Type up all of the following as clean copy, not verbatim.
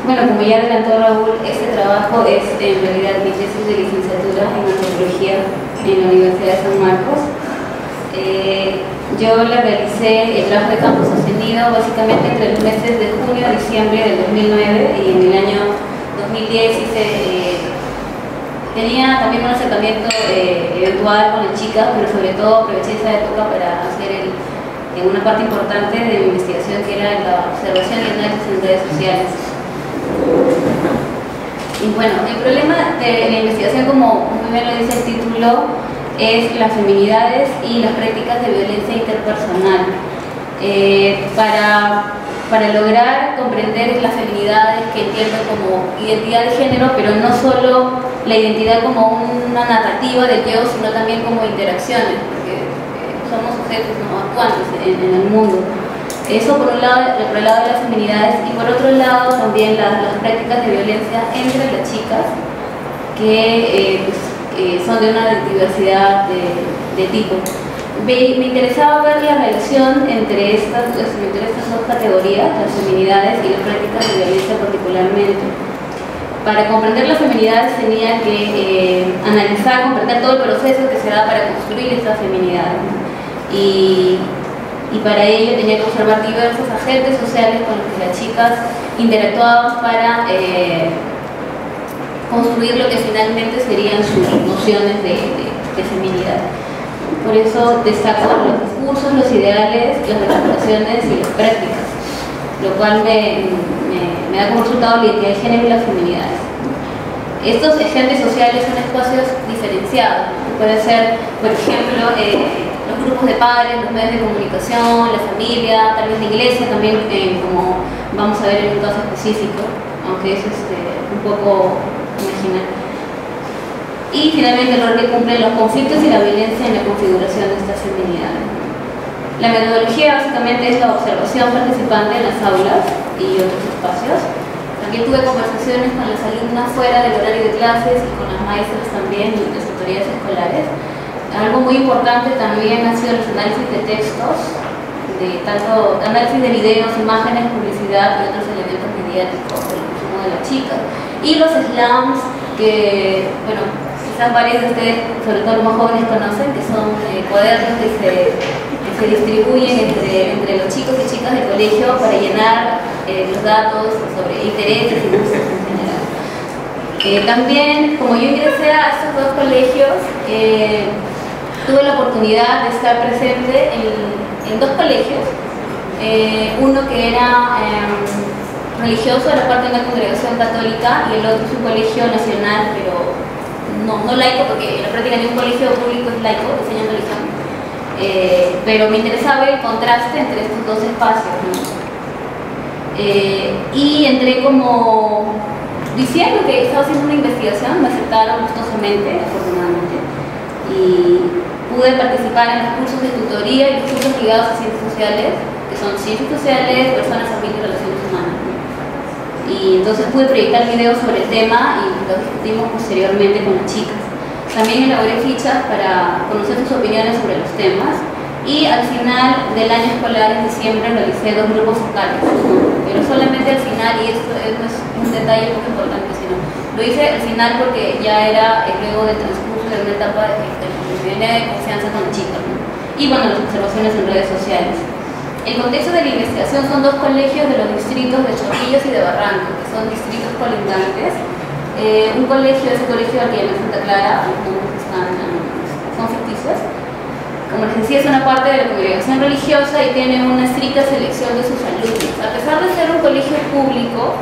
Bueno, como ya adelantó Raúl, este trabajo es en realidad mi tesis de licenciatura en antropología en la Universidad de San Marcos. Yo la realicé, el trabajo de campo sostenido, básicamente entre los meses de junio a diciembre del 2009, y en el año 2010 tenía también un acercamiento eventual con las chicas, pero sobre todo aproveché esa época para hacer una parte importante de mi investigación, que era la observación y análisis en redes sociales. Y bueno, el problema de la investigación, como muy bien lo dice el título, es las feminidades y las prácticas de violencia interpersonal. Para lograr comprender las feminidades, que entiendo como identidad de género, pero no solo la identidad como una narrativa del yo, sino también como interacciones, porque somos sujetos no actuantes en el mundo. Eso por un lado, por el lado de las feminidades, y por otro lado también las prácticas de violencia entre las chicas, que son de una diversidad de tipo. Me interesaba ver la relación entre estas dos categorías, las feminidades y las prácticas de violencia particularmente. Para comprender las feminidades tenía que analizar, comprender todo el proceso que se da para construir estas feminidades. Y para ello tenía que observar diversos agentes sociales con los que las chicas interactuaban para construir lo que finalmente serían sus nociones de feminidad. Por eso destaco los discursos, los ideales, las representaciones y las prácticas, lo cual me da como resultado la identidad de género y las feminidades. Estos agentes sociales son espacios diferenciados, puede ser, por ejemplo, los grupos de padres, los medios de comunicación, la familia, tal vez la iglesia también, como vamos a ver en un caso específico, aunque es un poco imaginar. Y finalmente el rol que cumplen los conflictos y la violencia en la configuración de estas feminidades. La metodología básicamente es la observación participante en las aulas y otros espacios. También tuve conversaciones con las alumnas fuera del horario de clases y con las maestras también y las autoridades escolares. Algo muy importante también ha sido los análisis de textos, tanto análisis de videos, imágenes, publicidad y otros elementos mediáticos del consumo de las chicas. Y los slams, que, bueno, quizás varios de ustedes, sobre todo los más jóvenes, conocen, que son cuadernos que se distribuyen entre los chicos y chicas del colegio para llenar los datos sobre intereses y gustos en general. También, como yo ingresé a estos dos colegios, tuve la oportunidad de estar presente en dos colegios. Uno que era religioso, era parte de una congregación católica, y el otro es un colegio nacional, pero no laico, porque en la práctica ningún colegio público es laico, enseñan religión. Pero me interesaba el contraste entre estos dos espacios, ¿no? Y entré como diciendo que estaba haciendo una investigación, me aceptaron gustosamente, afortunadamente, y pude participar en los cursos de tutoría y los cursos ligados a ciencias sociales, que son ciencias sociales, personas, ambiente y relaciones humanas. Y entonces pude proyectar videos sobre el tema y lo discutimos posteriormente con las chicas. También elaboré fichas para conocer sus opiniones sobre los temas, y al final del año escolar, en diciembre, realicé dos grupos focales, pero solamente al final, y esto no es un detalle muy importante, sino lo hice al final porque ya era luego del transcurso de una etapa de confianza con las chicas, ¿no? Y bueno, las observaciones en redes sociales. El contexto de la investigación son dos colegios de los distritos de Chorrillos y de Barranco, que son distritos colindantes. Un colegio es el colegio aquí en Santa Clara, algunos son ficticios. Como les decía, es una parte de la congregación religiosa y tiene una estricta selección de sus alumnos. A pesar de ser un colegio público,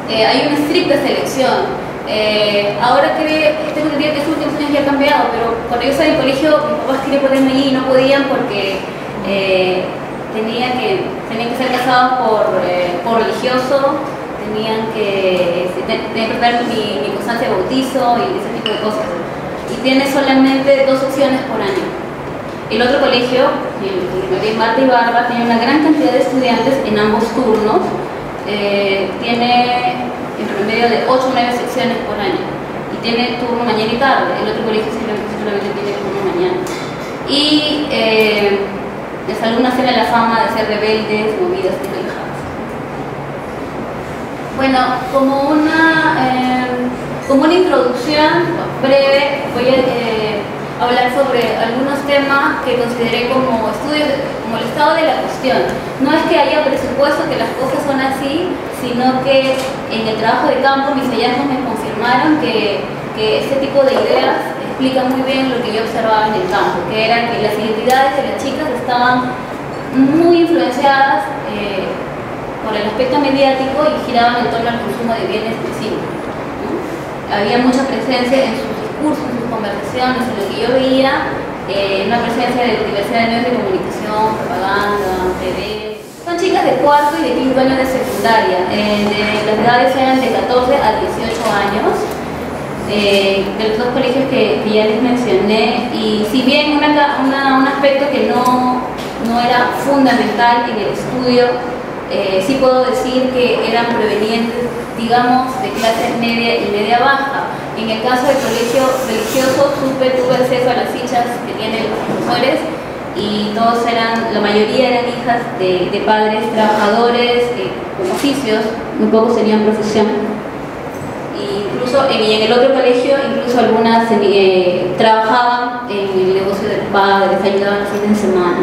hay una estricta selección. Ahora tengo entendido que estos últimos años ya ha cambiado, pero cuando yo estaba en el colegio, mis papás querían ponerme allí y no podían porque tenían que ser casados por religioso, tenían que dar mi constancia de bautizo y ese tipo de cosas. Y tiene solamente 2 opciones por año. El otro colegio, el Marta y Barba, tiene una gran cantidad de estudiantes en ambos turnos. Tiene en promedio de 8 o 9 secciones por año. Y tiene turno mañana y tarde. El otro colegio solamente tiene turno mañana. Y las alumnas tienen la fama de ser rebeldes, movidas y relajadas. Bueno, como una introducción breve, voy a hablar sobre algunos temas que consideré como estudios, como el estado de la cuestión. No es que haya presupuesto que las cosas son así, sino que en el trabajo de campo mis hallazgos me confirmaron que este tipo de ideas explican muy bien lo que yo observaba en el campo, que era que las identidades de las chicas estaban muy influenciadas por el aspecto mediático y giraban en torno al consumo de bienes específicos, ¿no? Había mucha presencia en sus discursos, en sus conversaciones, en lo que yo veía, una presencia de diversidad de medios de comunicación, propaganda, TV. Son chicas de cuarto y de quinto año de secundaria, las edades eran de 14 a 18 años. De los dos colegios que ya les mencioné, y si bien un aspecto que no era fundamental en el estudio, sí puedo decir que eran provenientes, digamos, de clase media y media baja. En el caso del colegio religioso tuve acceso a las fichas que tienen los profesores y la mayoría eran hijas de padres trabajadores con oficios, muy pocos tenían profesión. Incluso en el otro colegio, incluso algunas trabajaban en el negocio del padre, se ayudaban los fines de semana.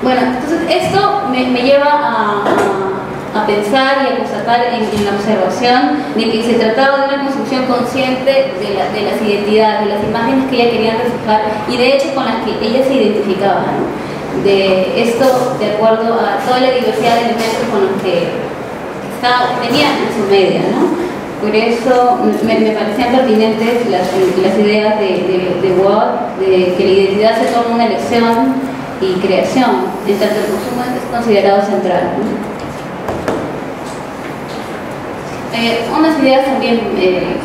Bueno, entonces esto me lleva a pensar y a constatar en la observación de que se trataba de una construcción consciente de las identidades, de las imágenes que ellas querían reflejar y de hecho con las que ellas se identificaban, ¿no? De esto de acuerdo a toda la diversidad de elementos con los que tenían en su media, ¿no? Por eso me parecían pertinentes las ideas de Watt, de que la identidad se torna una elección y creación, en tanto el consumo es considerado central, ¿no? Unas ideas también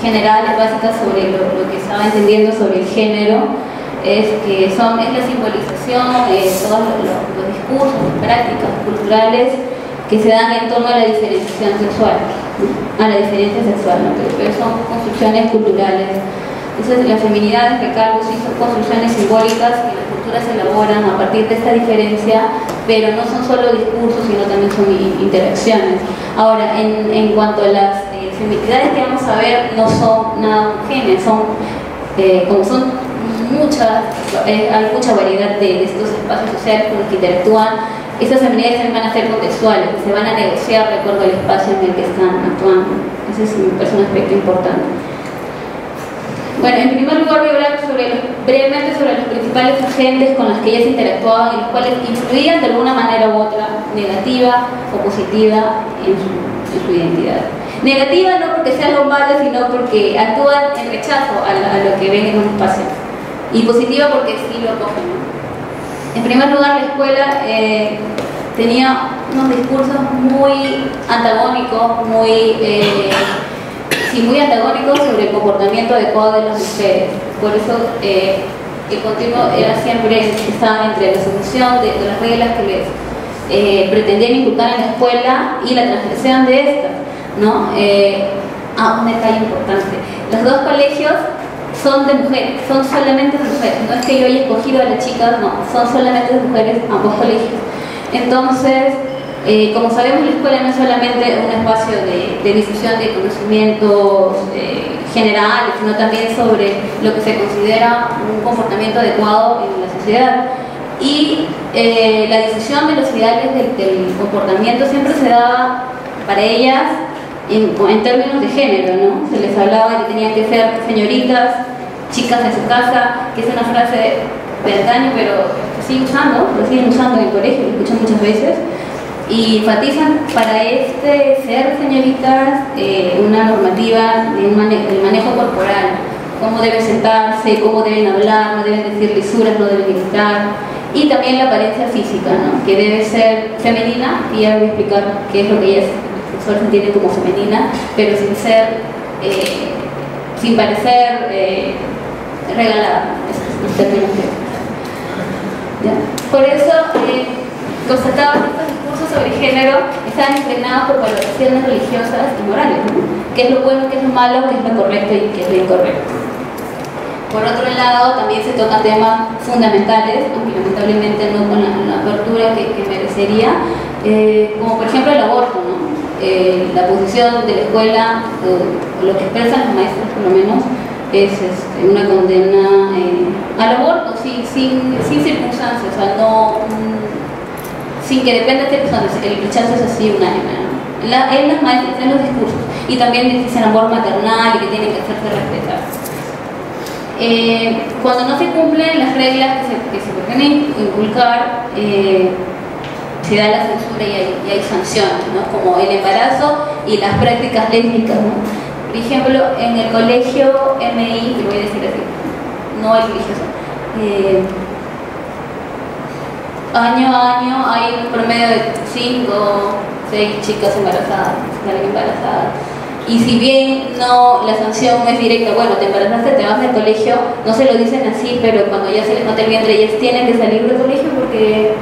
generales, básicas sobre lo que estaba entendiendo sobre el género, es la simbolización, todos los discursos, las prácticas culturales que se dan en torno a la diferenciación sexual, ¿no? A la diferencia sexual, ¿no? Pero son construcciones culturales. Entonces, las feminidades, recalco, sí son construcciones simbólicas que las culturas elaboran a partir de esta diferencia, pero no son solo discursos, sino también son interacciones. Ahora, en cuanto a las feminidades que vamos a ver, no son nada homogéneas, como son hay mucha variedad de estos espacios sociales con los que interactúan. Estas feminidades también van a ser contextuales, se van a negociar de acuerdo al espacio en el que están actuando. Ese me parece un aspecto importante. Bueno, en primer lugar voy a hablar brevemente sobre los principales agentes con los que ellas interactuaban y los cuales influían de alguna manera u otra, negativa o positiva, en su identidad. Negativa no porque sea algo malo, sino porque actúan en rechazo a lo que ven en un espacio. Y positiva porque sí lo acogen, ¿no? En primer lugar, la escuela tenía unos discursos muy antagónicos, muy antagónicos sobre el comportamiento adecuado de las mujeres. Por eso el continuo estaba entre la solución de las reglas que les pretendían inculcar en la escuela y la transgresión de estas, ¿no? Un detalle importante. Los dos colegios son de mujeres, son solamente de mujeres. No es que yo haya escogido a las chicas, no, son solamente de mujeres ambos colegios. Entonces, como sabemos, la escuela no es solamente un espacio de difusión de conocimientos generales, sino también sobre lo que se considera un comportamiento adecuado en la sociedad. Y la difusión de los ideales del comportamiento siempre se daba para ellas en términos de género, ¿no? Se les hablaba de que tenían que ser señoritas, chicas de su casa, que es una frase de antaño, pero lo siguen usando en el colegio, lo escuchan muchas veces, y enfatizan para ser señoritas una normativa de el manejo corporal, cómo deben sentarse, cómo deben hablar, no deben decir lisuras, no deben gritar, y también la apariencia física, ¿no? Que debe ser femenina, y ya voy a explicar qué es lo que ellas solo se entiende como femenina, pero sin parecer regalada, esos términos ¿ya? Por eso constataba que estos discursos sobre género estaban impregnados por valoraciones religiosas y morales, ¿no? Qué es lo bueno, qué es lo malo, qué es lo correcto y qué es lo incorrecto. Por otro lado, también se tocan temas fundamentales, aunque lamentablemente no con la apertura que merecería, como por ejemplo el aborto, ¿no? La posición de la escuela, o lo que expresan los maestros por lo menos, es una condena al aborto, sí, sin circunstancias, o sea, no, sin que dependa de personas, el rechazo es así unánime, ¿no? En las maestras, en los discursos, y también dicen amor maternal y que tienen que hacerse respetar. Cuando no se cumplen las reglas que se pretenden inculcar, se da la censura y hay sanciones, ¿no? Como el embarazo y las prácticas lésbicas, ¿no? Por ejemplo, en el colegio MI, te voy a decir así, no el religioso, año a año hay un promedio de 5 o 6 chicas embarazadas, salen embarazadas. Y si bien no, la sanción no es directa, bueno, te embarazaste, te vas del colegio, no se lo dicen así, pero cuando ya se les nota el vientre, ellas tienen que salir del colegio porque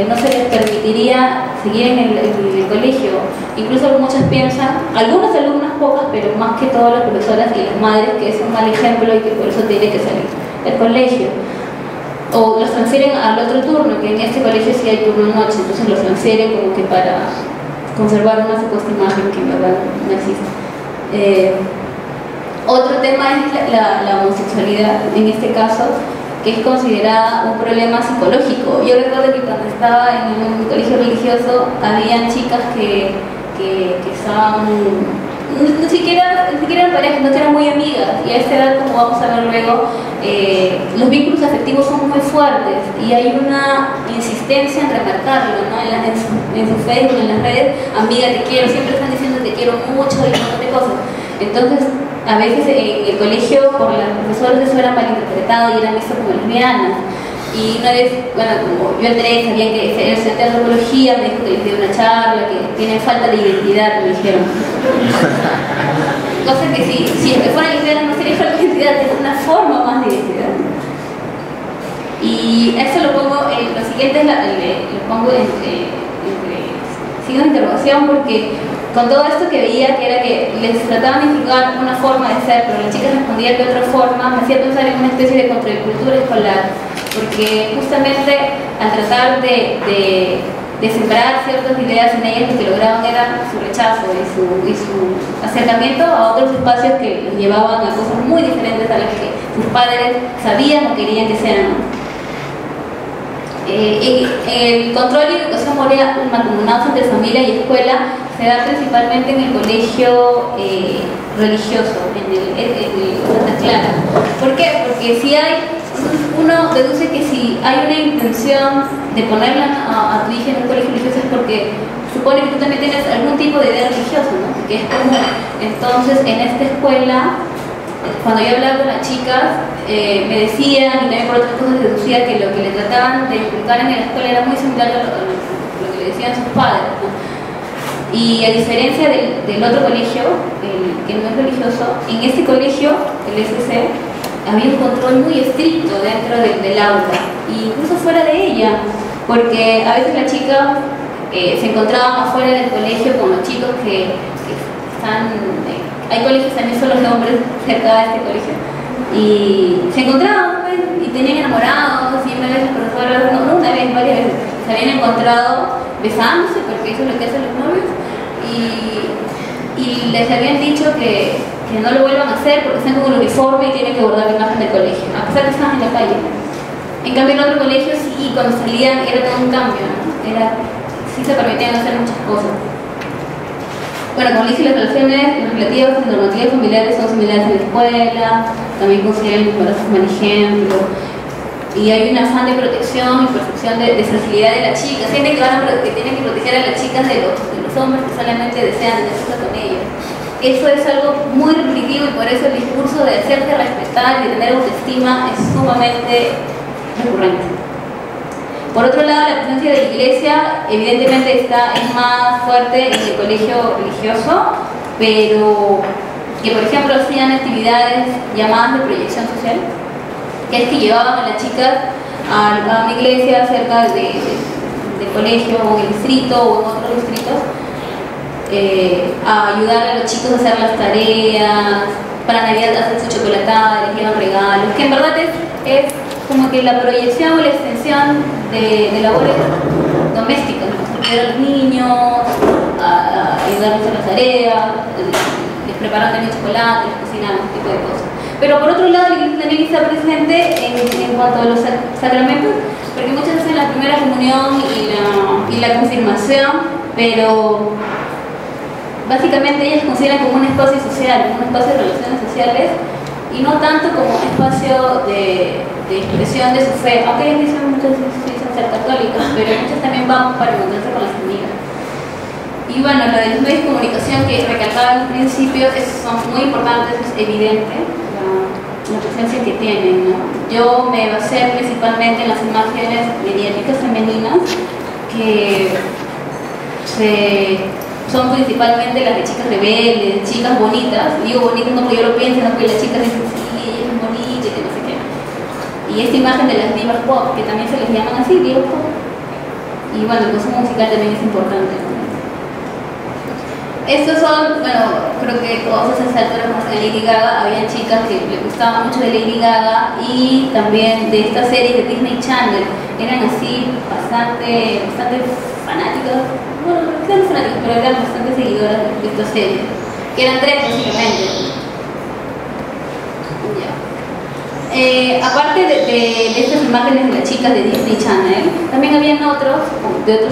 no se les permitiría seguir en el colegio. Incluso muchas piensan, algunas alumnas, pocas, pero más que todas las profesoras y las madres, que es un mal ejemplo y que por eso tiene que salir del colegio. O los transfieren al otro turno, que en este colegio sí hay turno noche, entonces los transfieren como que para conservar una supuesta imagen que en verdad no existe. Otro tema es la homosexualidad, en este caso, que es considerada un problema psicológico. Yo recuerdo que cuando estaba en un colegio religioso, habían chicas que estaban, ni siquiera eran parejas, no eran muy amigas, y a esta edad, como vamos a ver luego, los vínculos afectivos son muy fuertes y hay una insistencia en remarcarlo, ¿no? en su Facebook, en las redes, amiga te quiero, siempre están diciendo te quiero mucho y un montón de cosas. Entonces, a veces en el colegio, por las profesoras, eso era malinterpretado y eran visto como lesbianas. Y una vez, bueno, como yo entré, sabían que era estudiante de antropología, me dijo que les dio una charla, que tienen falta de identidad, me dijeron. Cosa que si es que fuera lesbiana no sería falta de identidad, es una forma más de identidad. Y eso lo pongo, lo siguiente lo pongo entre signos de interrogación, porque con todo esto que veía, que era que les trataban de inculcar una forma de ser, pero las chicas respondían de otra forma, me hacía pensar en una especie de contracultura escolar, porque justamente al tratar de sembrar ciertas ideas en ellas, lo que lograban era su rechazo y su acercamiento a otros espacios que los llevaban a cosas muy diferentes a las que sus padres sabían o querían que sean. El control y educación moral mancomunados entre familia y escuela se da principalmente en el colegio religioso, en el Santa Clara. ¿Por qué? Porque si uno deduce que si hay una intención de ponerla a tu hija en un colegio religioso es porque supone que tú también tienes algún tipo de idea religiosa, ¿no? Que es común. Entonces, en esta escuela, cuando yo hablaba con las chicas, me decían, y también por otras cosas deducía, que lo que le trataban de inculcar en la escuela era muy similar a lo que le decían sus padres, ¿no? Y a diferencia del otro colegio, el que no es religioso, en este colegio, el SC, había un control muy estricto dentro del aula, e incluso fuera de ella, porque a veces las chicas se encontraban afuera del colegio con los chicos que están... hay colegios también solo de hombres cerca de este colegio, y se encontraban, pues, y tenían enamorados, y una vez las profesoras, no una vez, varias veces, se habían encontrado besándose, porque eso es lo que hacen los novios, y les habían dicho que no lo vuelvan a hacer porque están con el uniforme y tienen que guardar la imagen del colegio, a pesar de que estaban en la calle. En cambio, en otro colegio sí, cuando salían era todo un cambio, ¿no? Sí se permitían hacer muchas cosas. Bueno, como dije, las relaciones relativas y normativas familiares son similares en la escuela, también consideran el embarazo como el ejemplo, y hay un afán de protección y percepción de fragilidad de las chicas. Sienten que tienen que proteger a las chicas de los hombres que solamente desean tener sexo con ellas. Eso es algo muy repetitivo y por eso el discurso de hacerse respetar y de tener autoestima es sumamente recurrente. Por otro lado, la presencia de la iglesia evidentemente es más fuerte en el colegio religioso, pero que por ejemplo hacían actividades llamadas de proyección social, que es que llevaban a las chicas a una iglesia cerca del colegio o en el distrito o en otros distritos, a ayudar a los chicos a hacer las tareas, para Navidad hacen su chocolatada, les llevan regalos, que en verdad es como que la proyección o la extensión de labores domésticas, ¿no? Cuidar a los niños, ayudarles a las tareas, les preparan también chocolate, les cocinan, ese tipo de cosas. Pero por otro lado, la iglesia también está presente en cuanto a los sacramentos, porque muchas hacen la primera comunión y la confirmación, pero básicamente ellas consideran como un espacio social, como un espacio de relaciones sociales, y no tanto como un espacio de expresión de su fe, aunque ellas dicen, muchas dicen ser católicas, pero muchas también van para encontrarse con las amigas. Y bueno, lo de los medios de comunicación que recalcaba en un principio son muy importantes, es evidente la presencia que tienen, ¿no? Yo me basé principalmente en las imágenes mediáticas femeninas que son principalmente las de chicas rebeldes, chicas bonitas. Digo bonitas no porque yo lo piense, no porque las chicas dicen sí, ella es bonita y que no sé qué. Y esta imagen de las divas pop, que también se les llaman así, divas pop. Y bueno, el consumo musical también es importante, ¿no? Estos son, bueno, creo que todos a esas alturas conocen a Lady Gaga. Había chicas que le gustaban mucho de Lady Gaga y también de esta serie de Disney Channel. Eran así bastante fanáticas, bueno, no eran fanáticas, pero eran bastante seguidoras de esta serie, que eran tres básicamente. Aparte de estas imágenes de las chicas de Disney Channel, también habían otros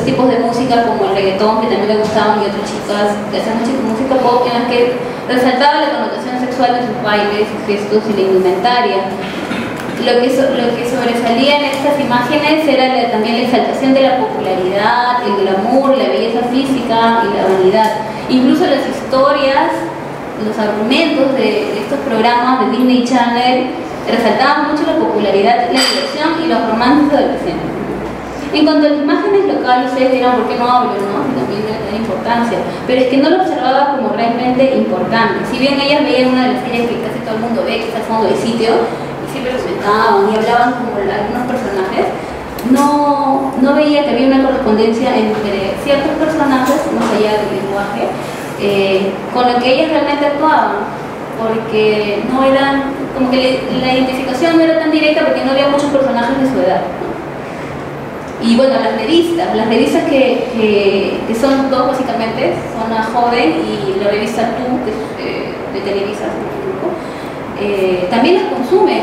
tipos de música como el reggaetón, que también le gustaban, y otras chicas que hacían música pop en las que resaltaba la connotación sexual de sus bailes, sus gestos y la indumentaria. Lo que sobresalía en estas imágenes era también la exaltación de la popularidad, el glamour, la belleza física y la vanidad. Incluso las historias, los argumentos de estos programas de Disney Channel resaltaban mucho la popularidad, la diversión y los romances adolescentes. En cuanto a las imágenes locales, ustedes dirán, ¿por qué no hablo? ¿No? Que también debe tener importancia. Pero es que no lo observaba como realmente importante. Si bien ellas veían una de las series que casi todo el mundo ve, que está al fondo del sitio, y siempre lo comentaban y hablaban como algunos personajes, no veía que había una correspondencia entre ciertos personajes, más allá del lenguaje, con lo que ellas realmente actuaban. Porque no eran, como que la identificación no era tan directa porque no había muchos personajes de su edad, ¿no? Y bueno, las revistas que son dos básicamente, son La Joven y la revista Tú, que es de Televisa, también las consumen.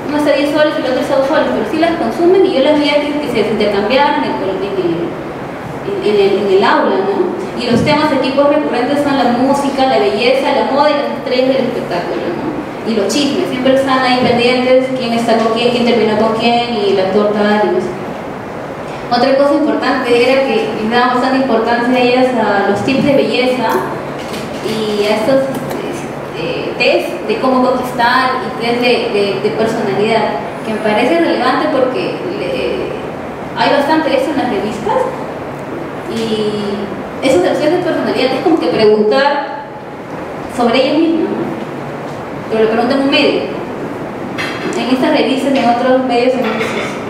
Una está 10 soles y la otra está 2 soles, pero sí las consumen, y yo las veía que se intercambiaban en el aula, ¿no? Y los temas de tipos recurrentes son la música, la belleza, la moda y las estrellas del espectáculo, ¿no? Y los chismes, siempre están ahí pendientes, quién está con quién terminó con quién, y la torta y no sé. Otra cosa importante era que les daban bastante importancia a ellas a los tips de belleza y a estos test de cómo conquistar y test de personalidad, que me parece relevante porque hay bastante de eso en las revistas. Y esos test de personalidad es como que preguntar sobre ellas mismas, ¿no? Pero lo preguntan en un medio. En estas revistas y en otros medios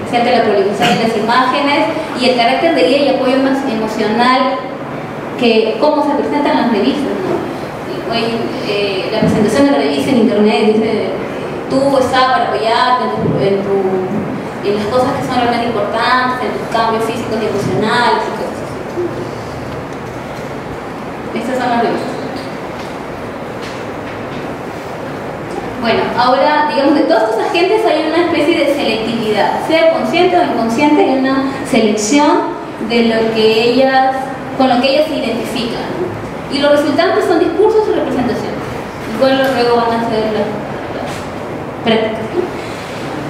se hace la publicación de las imágenes y el carácter de guía y apoyo más emocional que cómo se presentan las revistas, ¿no? Hoy la presentación de la revista en internet dice tú estás para apoyarte en las cosas que son realmente importantes, en tus cambios físicos y emocionales y cosas así. Estas son las revistas. Bueno, ahora, digamos, de todos estos agentes hay una especie de selectividad, sea consciente o inconsciente, hay una selección de lo que con lo que ellas se identifican, ¿no? Y los resultantes son discursos y representaciones. Igual luego van a ser las prácticas, ¿no?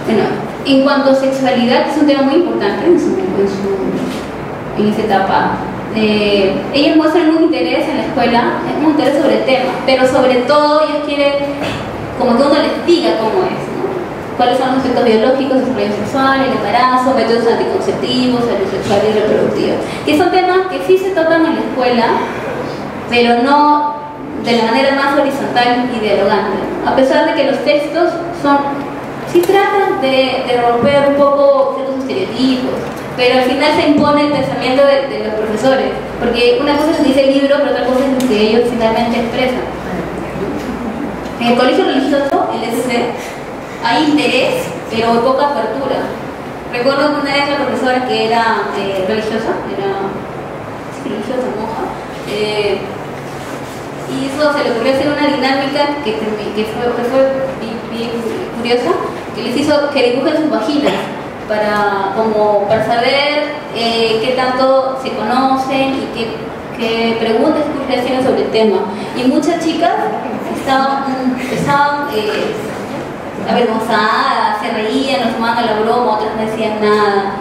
Bueno, en cuanto a sexualidad, es un tema muy importante en esta etapa. Ellas muestran un interés en la escuela, un interés sobre el tema, pero sobre todo ellos quieren como que uno les diga cómo es, ¿no? Cuáles son los efectos biológicos, desarrollo sexual, el embarazo, métodos anticonceptivos, salud sexual y reproductiva, que son temas que sí se tocan en la escuela, pero no de la manera más horizontal y dialogante, ¿no? A pesar de que los textos sí tratan de romper un poco ciertos estereotipos, pero al final se impone el pensamiento de los profesores, porque una cosa es lo que dice el libro, pero otra cosa es lo que ellos finalmente expresan. En el colegio religioso, el SC, hay interés, pero poca apertura. Recuerdo que una vez la profesora que era religiosa, monja, hizo, se le ocurrió hacer una dinámica que fue bien curiosa, que les hizo que dibujen sus vaginas para saber qué tanto se conocen y qué preguntas les tienen sobre el tema. Y muchas chicas estaban avergonzadas, se reían, nos tomaban a la broma, otras no decían nada.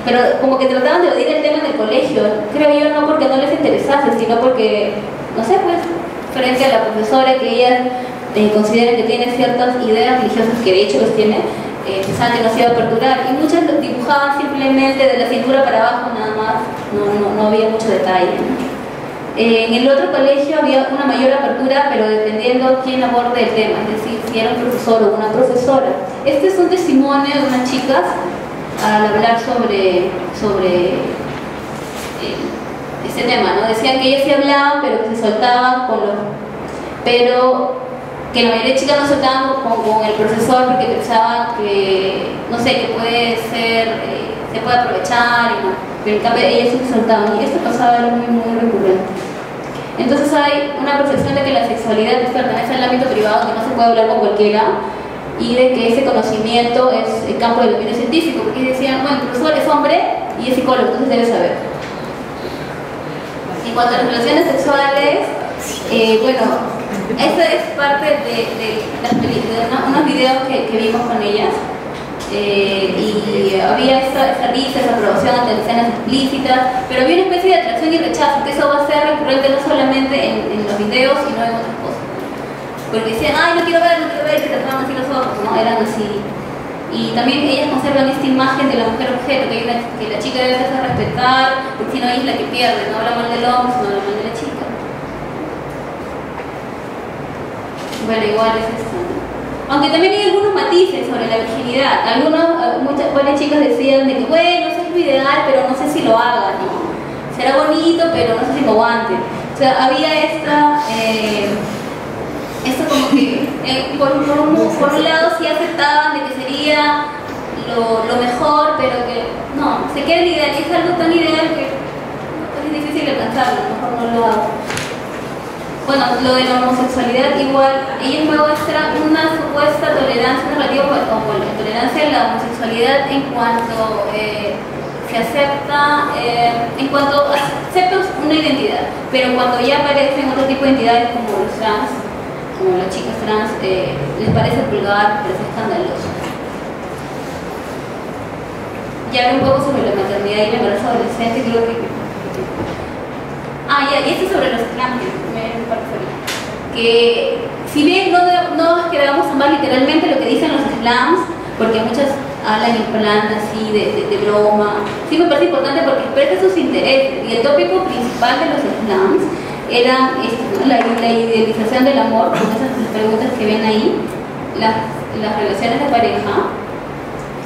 Pero como que trataban de evadir el tema del colegio, creo yo, no porque no les interesase, sino porque, no sé, pues, frente a la profesora, que ellas consideran que tiene ciertas ideas religiosas, que de hecho los tiene, pensaban que no se iba a aperturar, y muchas dibujaban simplemente de la cintura para abajo nada más, no había mucho detalle, ¿no? En el otro colegio había una mayor apertura, pero dependiendo quién aborde el tema, es decir, si era un profesor o una profesora. Este es un testimonio de unas chicas al hablar sobre este tema, ¿no? Decían que ellas sí hablaban, pero que se soltaban pero que la mayoría de chicas no soltaban con el profesor porque pensaban que, no sé, que puede ser, se puede aprovechar, y no. Pero en cambio ellas sí se soltaban, y esto pasaba, era muy recurrente. Entonces hay una percepción de que la sexualidad pertenece al ámbito privado, que no se puede hablar con cualquiera, y de que ese conocimiento es el campo del dominio científico, porque decían, bueno, el profesor es hombre y es psicólogo, entonces debe saber. En cuanto a las relaciones sexuales, bueno, esta es parte de unos videos que vimos con ellas, y había esa risa, esa aprobación ante escenas explícitas, pero había una especie de atracción y rechazo, que eso va a ser recurrente no solamente en los videos, sino en otras cosas. Porque decían, ay, no quiero ver, que trataban así los ojos, ¿no? Eran así. Y también ellas conservan esta imagen de la mujer objeto, que la chica debe hacerse respetar, porque si no ella es la que pierde, no habla mal del hombre, sino habla mal de la chica. Bueno, igual es esto, ¿no? Aunque también hay algunos matices sobre la virginidad. Varias chicas decían de que, bueno, eso es lo ideal, pero no sé si lo haga, ¿no? Será bonito, pero no sé si lo aguante. O sea, había esto como que por un lado sí aceptaban de que sería lo mejor, pero que no, se queda el ideal, y es algo tan ideal que es difícil alcanzarlo, mejor no lo hago. Bueno, lo de la homosexualidad igual, ellos me muestran una supuesta tolerancia relativa como la tolerancia a la homosexualidad en cuanto se acepta, en cuanto aceptas una identidad, pero cuando ya aparecen otro tipo de identidades como los trans, como las chicas trans, les parece vulgar, les parece escandaloso. Ya hablé un poco sobre la maternidad y el embarazo adolescente, creo que... y esto sobre los slams, que si bien no es que debamos tomar literalmente lo que dicen los slams, porque muchas hablan en plan así de broma, sí me parece importante porque expresa sus intereses, y el tópico principal de los slams era la idealización del amor, con esas preguntas que ven ahí, las relaciones de pareja,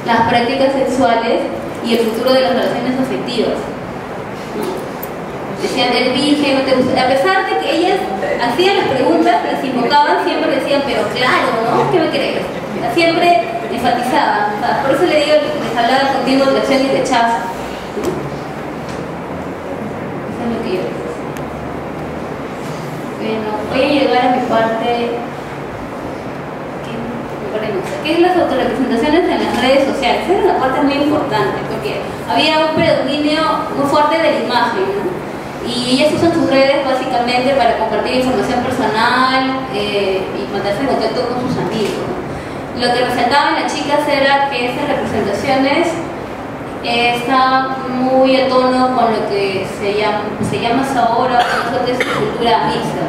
las prácticas sexuales y el futuro de las relaciones afectivas. Decían, eres virgen, no te gusta. A pesar de que ellas hacían las preguntas, las invocaban, siempre decían, pero claro, ¿no? ¿Qué me crees? Siempre enfatizaban. O sea, por eso le digo, les hablaba contigo de atracción y rechazo. Eso es lo que yo decía. Bueno, voy a llegar a mi parte. ¿Qué es las autorrepresentaciones en las redes sociales? Esa es una parte muy importante, porque había un predominio muy fuerte de la imagen, ¿no? Y ellas usan sus redes básicamente para compartir información personal y mantenerse en contacto con sus amigos. Lo que resaltaban las chicas era que estas representaciones estaban muy a tono con lo que se llama ahora lo que es cultura mixta.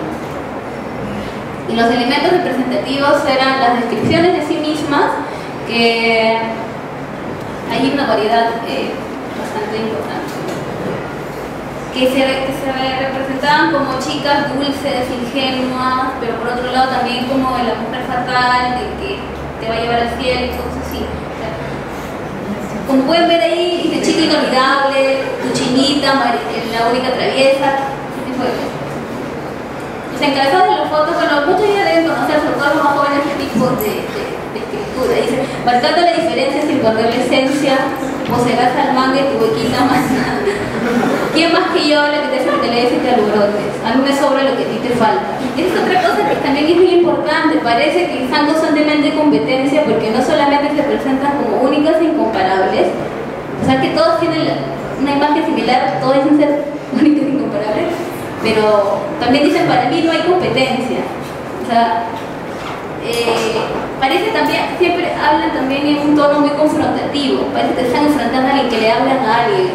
Y los elementos representativos eran las descripciones de sí mismas, que hay una variedad bastante importante. Que se representaban como chicas dulces, ingenuas, pero por otro lado también como la mujer fatal, de que te va a llevar al cielo y cosas así. O sea, como pueden ver ahí, dice chica inolvidable, tu chinita, la única traviesa, ese tipo de cosas. Los encabezados de las fotos, bueno, muchos ya deben conocer, sobre todo los más jóvenes, este tipo de escritura. Dice, marcando la diferencia sin perder la esencia, poseerás al manga y tu boquita más nada. ¿Quién más que yo le apetece que te lees y te alborotes? A mí me sobra lo que a ti te falta. Y esa es otra cosa que también es muy importante. Parece que están constantemente en competencia porque no solamente se presentan como únicas e incomparables, o sea que todos tienen una imagen similar, todos dicen ser únicos e incomparables, pero también dicen, para mí no hay competencia. O sea, parece también, siempre hablan también en un tono muy confrontativo, parece que están enfrentando a alguien, que le hablan a alguien.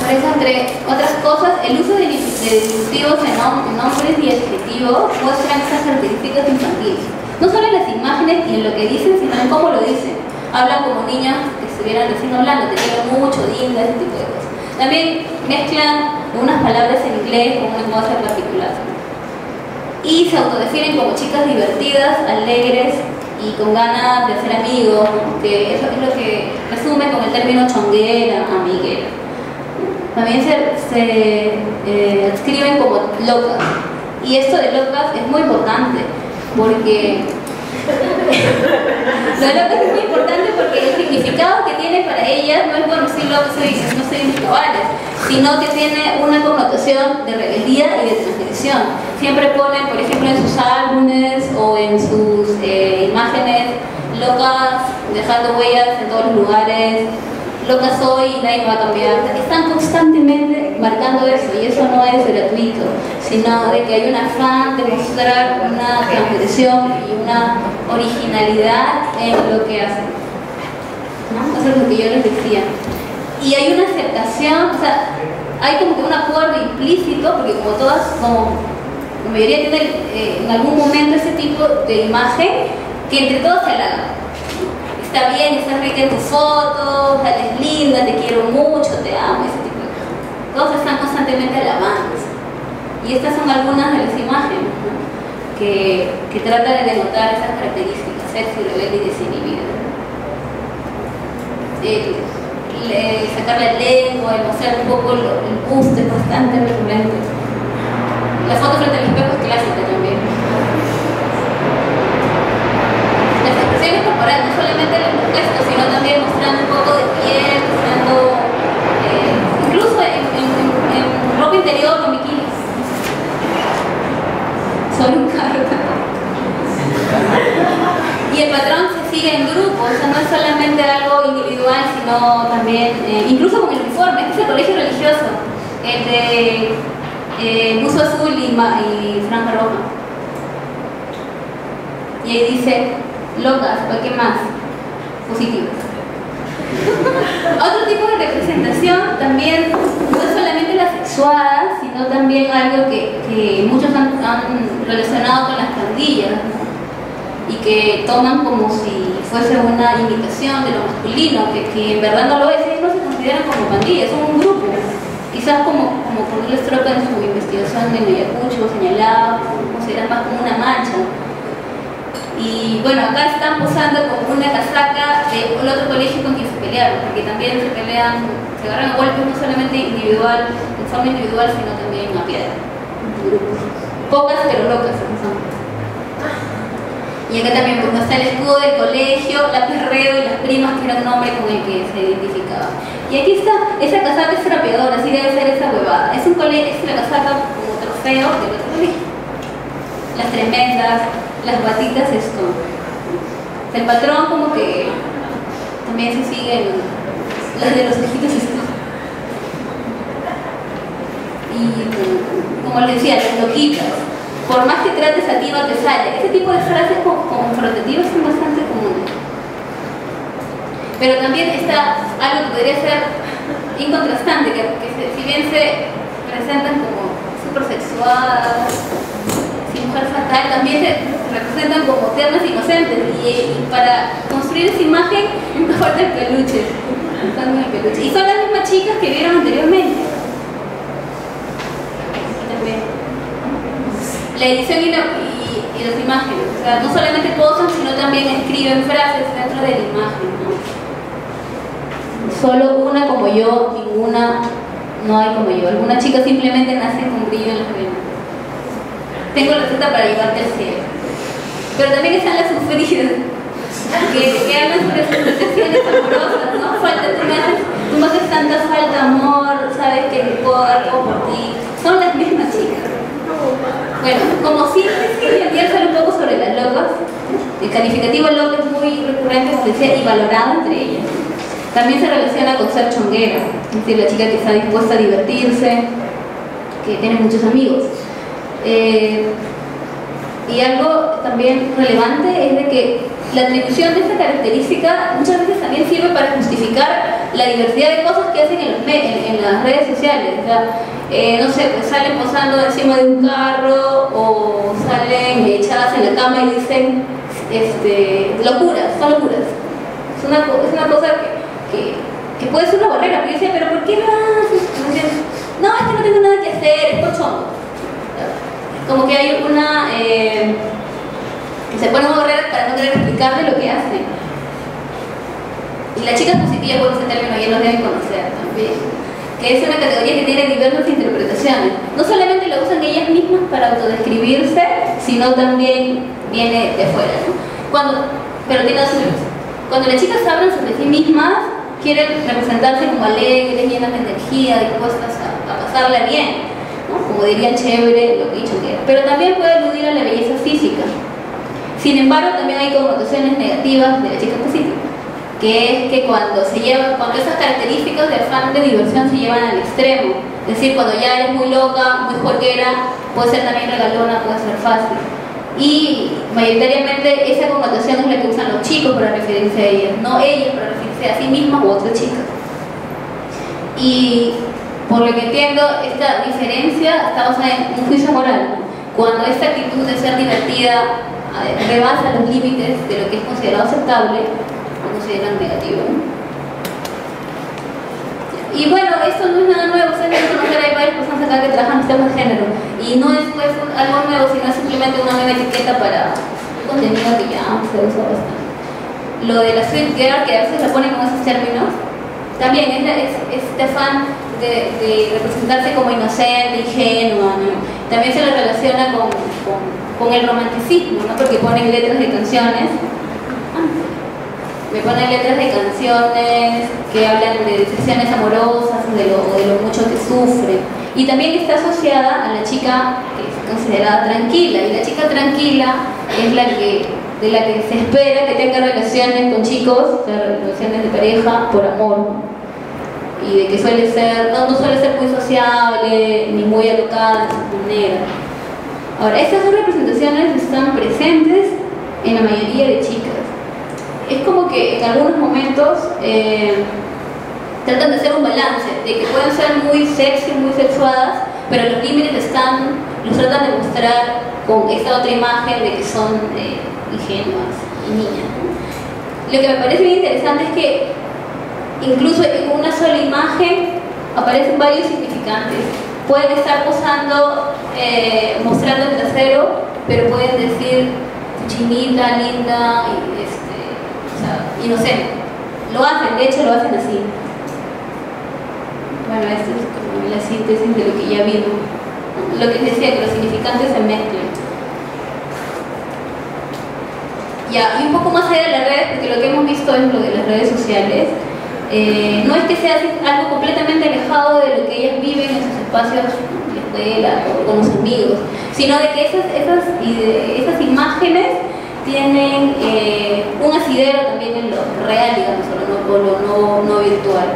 Por eso, entre otras cosas, el uso de diminutivos en nombres y adjetivos muestran esas características infantiles. No solo en las imágenes y en lo que dicen, sino en cómo lo dicen. Hablan como niñas que estuvieran recién hablando, te quiero mucho, linda, ese tipo de cosas. También mezclan unas palabras en inglés con un lenguaje particular. Y se autodefinen como chicas divertidas, alegres y con ganas de hacer amigos, que eso es lo que resume con el término chonguera, amiguera. También se escriben como locas. Y esto de locas es muy importante porque lo de locas es muy importante porque el significado que tiene para ellas no es, bueno, soy loca, no soy mis cabales, sino que tiene una connotación de rebeldía y de transgresión. Siempre ponen, por ejemplo, en sus álbumes o en sus imágenes, locas, dejando huellas en todos los lugares. Loca soy y nadie me va a cambiar. Están constantemente marcando eso, y eso no es gratuito, sino de que hay un afán de mostrar una transgresión y una originalidad en lo que hacen, ¿no? Eso es lo que yo les decía. Y hay una aceptación, o sea, hay como que un acuerdo implícito, porque como todas, como la mayoría tienen en algún momento ese tipo de imagen, que entre todos se halagan. Está bien, estás rica en tus fotos, eres linda, te quiero mucho, te amo, ese tipo de cosas. Todos están constantemente alabándose. Y estas son algunas de las imágenes, ¿no? que tratan de denotar esas características, sexy, rebelde y desinhibida. Sacar la lengua, el mostrar un poco el busto es bastante recurrente. La foto frente al espejo es clásica también. Las expresiones corporales, no solamente los gestos, sino también mostrando un poco de piel, mostrando incluso en ropa interior o bikinis. Sobre un carro. Y el patrón se sigue en grupo, o sea, no es solamente algo individual, sino también, incluso con el uniforme. Este es el colegio religioso, el de buzo azul y franja roja. Y ahí dice, locas, ¿por qué más? Positivas. Otro tipo de representación también no es solamente la sexual, sino también algo que muchos han relacionado con las pandillas, ¿no? Y que toman como si fuese una imitación de lo masculino, que en verdad no lo es. Ellos no se consideran como pandillas, son un grupo. Quizás como Cornelio Stroca en su investigación en Ayacucho señalaba, consideran más como una mancha. Y bueno, acá están posando con una casaca del otro colegio con quien se pelearon, porque también se pelean, se agarran a golpes no solamente individual, de forma individual, sino también a piedra, en grupos. Pocas pero locas son. Y acá también pues, está el escudo del colegio, la Perreo y las primas, que era un nombre con el que se identificaba. Y aquí está, esa casaca es trapeadora, así debe ser esa huevada. Es la casaca como trofeo del otro colegio. Las tremendas, las batitas esto. El patrón como que también se siguen las de los ojitos esto. Y como les decía, las loquitas. Por más que trates a ti no te sale. Ese tipo de frases confrontativas son bastante comunes. Pero también está algo que podría ser incontrastante, que si bien se presentan como supersexuadas, sin mujer fatal, también se representan como tiernas inocentes. Y para construir esa imagen, nunca falta el peluche. Y son las mismas chicas que vieron anteriormente. La edición y las imágenes, o sea, no solamente posan, sino también escriben frases dentro de la imagen, ¿no? Solo una como yo, ninguna no hay como yo. Algunas chicas simplemente nacen con brillo en las venas. Tengo receta para llevarte al cielo. Pero también están las sufridas, que hablan sobre sus decepciones amorosas, ¿no? Tú me haces tanta falta de amor, sabes que mi puedo dar todo por ti. Son las mismas chicas. Bueno, como síntesis, hoy en día sale un poco sobre las locas. El calificativo loca es muy recurrente, como decía, y valorado entre ellas. También se relaciona con ser chonguera, es decir, la chica que está dispuesta a divertirse, que tiene muchos amigos. Y algo también relevante es de que la atribución de esta característica muchas veces también sirve para justificar la diversidad de cosas que hacen en las redes sociales. O sea, no sé, pues salen posando encima de un carro o salen echadas en la cama y dicen locuras, son locuras. Es una cosa que puede ser una barrera, porque yo decía, pero ¿por qué lo haces? No, es que no tengo nada que hacer, es por chongo. Como que hay una... que se pone una barrera para no querer explicarle lo que hacen. Y las chicas positivas, bueno, ese término ya los deben conocer también, que es una categoría que tiene diversas interpretaciones. No solamente lo usan ellas mismas para autodescribirse, sino también viene de afuera, ¿no? Pero tiene dos usos. Cuando las chicas hablan sobre sí mismas, quieren representarse como alegres, llenas de energía, dispuestas a pasarla bien, ¿no? Como dirían chévere, lo que he dicho que era. Pero también puede aludir a la belleza física. Sin embargo, también hay connotaciones negativas de la chica positiva, que es que cuando esas características de afán de diversión se llevan al extremo, es decir, cuando ya eres muy loca, muy juerguera, puede ser también regalona, puede ser fácil. Y mayoritariamente esa connotación es la que usan los chicos para referirse a ellas, no ellas para referirse a sí mismas u otras chicas. Y por lo que entiendo, esta diferencia está basada en un juicio moral, ¿no? Cuando esta actitud de ser divertida rebasa los límites de lo que es considerado aceptable, lo consideran negativo, ¿no? Y bueno, esto no es nada nuevo, ustedes deben conocer, hay varias personas acá que trabajan en temas de género, y no es pues algo nuevo, sino es simplemente una nueva etiqueta para un contenido que ya se usa bastante. Lo de la sweet girl, que a veces la ponen con esos términos, también es este afán de representarse como inocente, ingenua, ¿no? También se le relaciona con el romanticismo, ¿no? Porque ponen letras de canciones. Me ponen letras de canciones que hablan de decepciones amorosas, de lo mucho que sufre. Y también está asociada a la chica que es considerada tranquila. Y la chica tranquila es de la que se espera que tenga relaciones con chicos, o sea, relaciones de pareja por amor, ¿no? Y de que suele ser, no suele ser muy sociable, ni muy alocada de su manera. Ahora, estas dos representaciones están presentes en la mayoría de chicas. Es como que en algunos momentos tratan de hacer un balance, de que pueden ser muy sexy, muy sexuadas, pero los límites los tratan de mostrar con esta otra imagen de que son ingenuas y niñas, ¿no? Lo que me parece bien interesante es que incluso en una sola imagen aparecen varios significantes. Pueden estar posando, mostrando el trasero, pero pueden decir chinita, linda, o sea, inocente. Lo hacen, de hecho lo hacen así. Bueno, esto es como la síntesis de lo que ya vimos. Lo que decía, que los significantes se mezclan. Ya, y un poco más allá de las redes, porque lo que hemos visto es lo de las redes sociales. No es que sea algo completamente alejado de lo que ellas viven en sus espacios, en la escuela o con los amigos, sino de que esas imágenes tienen un asidero también en lo real, digamos, o lo no virtual,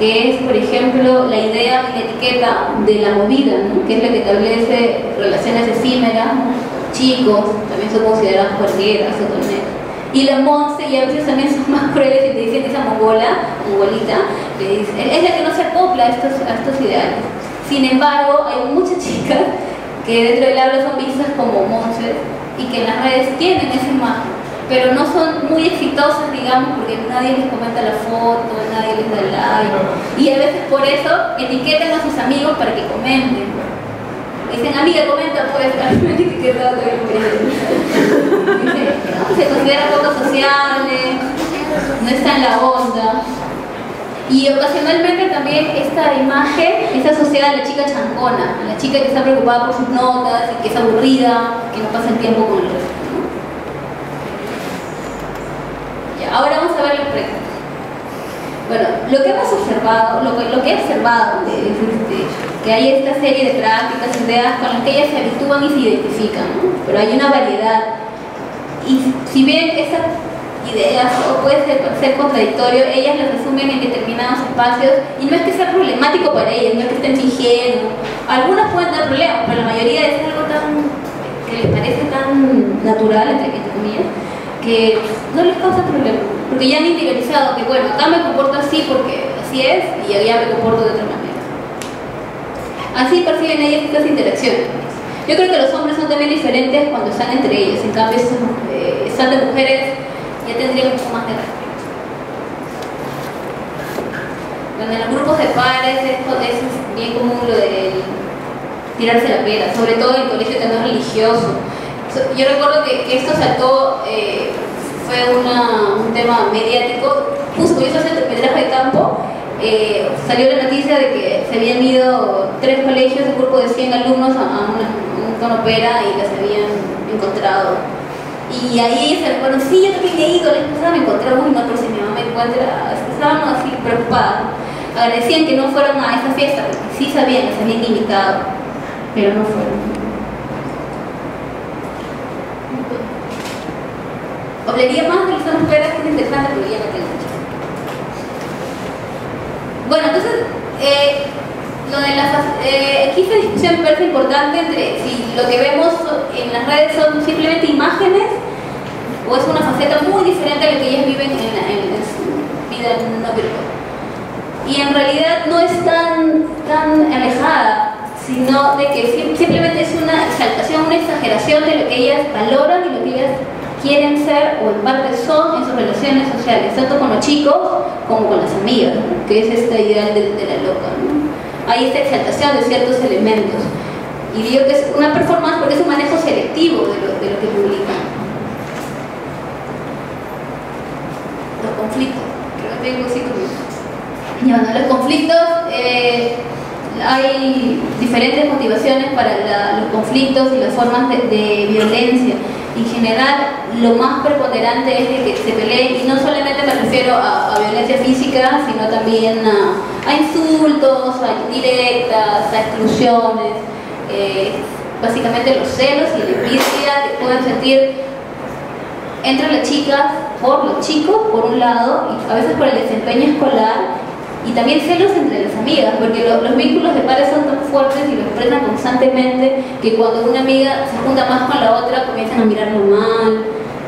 que es, por ejemplo, la idea y la etiqueta de la movida, ¿no? Que es la que establece relaciones efímeras, ¿no? Chicos también son consideradas juergueras o torneras. Y la monse, y a veces también son más crueles y te dicen esa mongolita, es la que no se acopla a estos ideales. Sin embargo, hay muchas chicas que dentro del aula son vistas como monses y que en las redes tienen esa imagen, pero no son muy exitosas, digamos, porque nadie les comenta la foto, nadie les da like, y a veces por eso etiquetan a sus amigos para que comenten. Dicen, amiga, comenta, pues, a mí me han etiquetado también. Se considera poco sociable, no está en la onda. Y ocasionalmente también esta imagen está asociada a la chica chancona, a la chica que está preocupada por sus notas y que es aburrida, que no pasa el tiempo con el resto, ¿no? Ya, ahora vamos a ver las prácticas. Bueno, lo que hemos observado, lo que he observado es que hay esta serie de prácticas, ideas con las que ellas se habitúan y se identifican, ¿no? Pero hay una variedad. Y si bien estas ideas o puede ser contradictorio, ellas las resumen en determinados espacios y no es que sea problemático para ellas, no es que estén fingiendo. Algunas pueden dar problemas, pero la mayoría es algo que les parece tan natural, entre comillas, que no les causa problemas, porque ya han interiorizado que bueno, acá me comporto así porque así es y allá me comporto de otra manera. Así perciben ellas estas interacciones. Yo creo que los hombres son también diferentes cuando están entre ellos, en cambio están de mujeres ya tendría mucho más de respeto. Bueno, en los grupos de pares es bien común lo de tirarse la pera, sobre todo en el colegio que no es religioso. Yo recuerdo que esto saltó, fue un tema mediático, justo cuando yo estaba haciendo el trabajo de campo, salió la noticia de que se habían ido 3 colegios, un grupo de 100 alumnos a un conopera y las habían encontrado. Y ahí se recuerdan, sí, yo también he ido, la vez pasada me encontré, uy, no, pero si mi mamá me encuentra, estaban así preocupadas. Agradecían que no fueron a esa fiesta, porque sí sabían que se habían invitado, pero no fueron. Hablaría más de las mujeres, que es interesante, pero ya no tengo mucho. Bueno, entonces, lo de aquí esta discusión me parece importante entre si lo que vemos en las redes son simplemente imágenes o es una faceta muy diferente a lo que ellas viven en su vida no virtual. Y en realidad no es tan alejada, sino de que simplemente es una exaltación, una exageración de lo que ellas valoran y lo que ellas quieren ser o en parte son en sus relaciones sociales, tanto con los chicos como con las amigas, ¿no? Que es esta ideal de la loca, ¿no? Hay esta exaltación de ciertos elementos. Y digo que es una performance porque es un manejo selectivo de lo que publican. Los conflictos. Creo que tengo 5 minutos. Y bueno, los conflictos, hay diferentes motivaciones para los conflictos y las formas de violencia. En general, lo más preponderante es de que se peleen, y no solamente me refiero a violencia física, sino también a insultos, a indirectas, a exclusiones, básicamente los celos y la envidia que pueden sentir entre las chicas por los chicos, por un lado, y a veces por el desempeño escolar, y también celos entre las amigas, porque los vínculos de pares son tan fuertes y lo expresan constantemente que cuando una amiga se junta más con la otra comienzan a mirarlo mal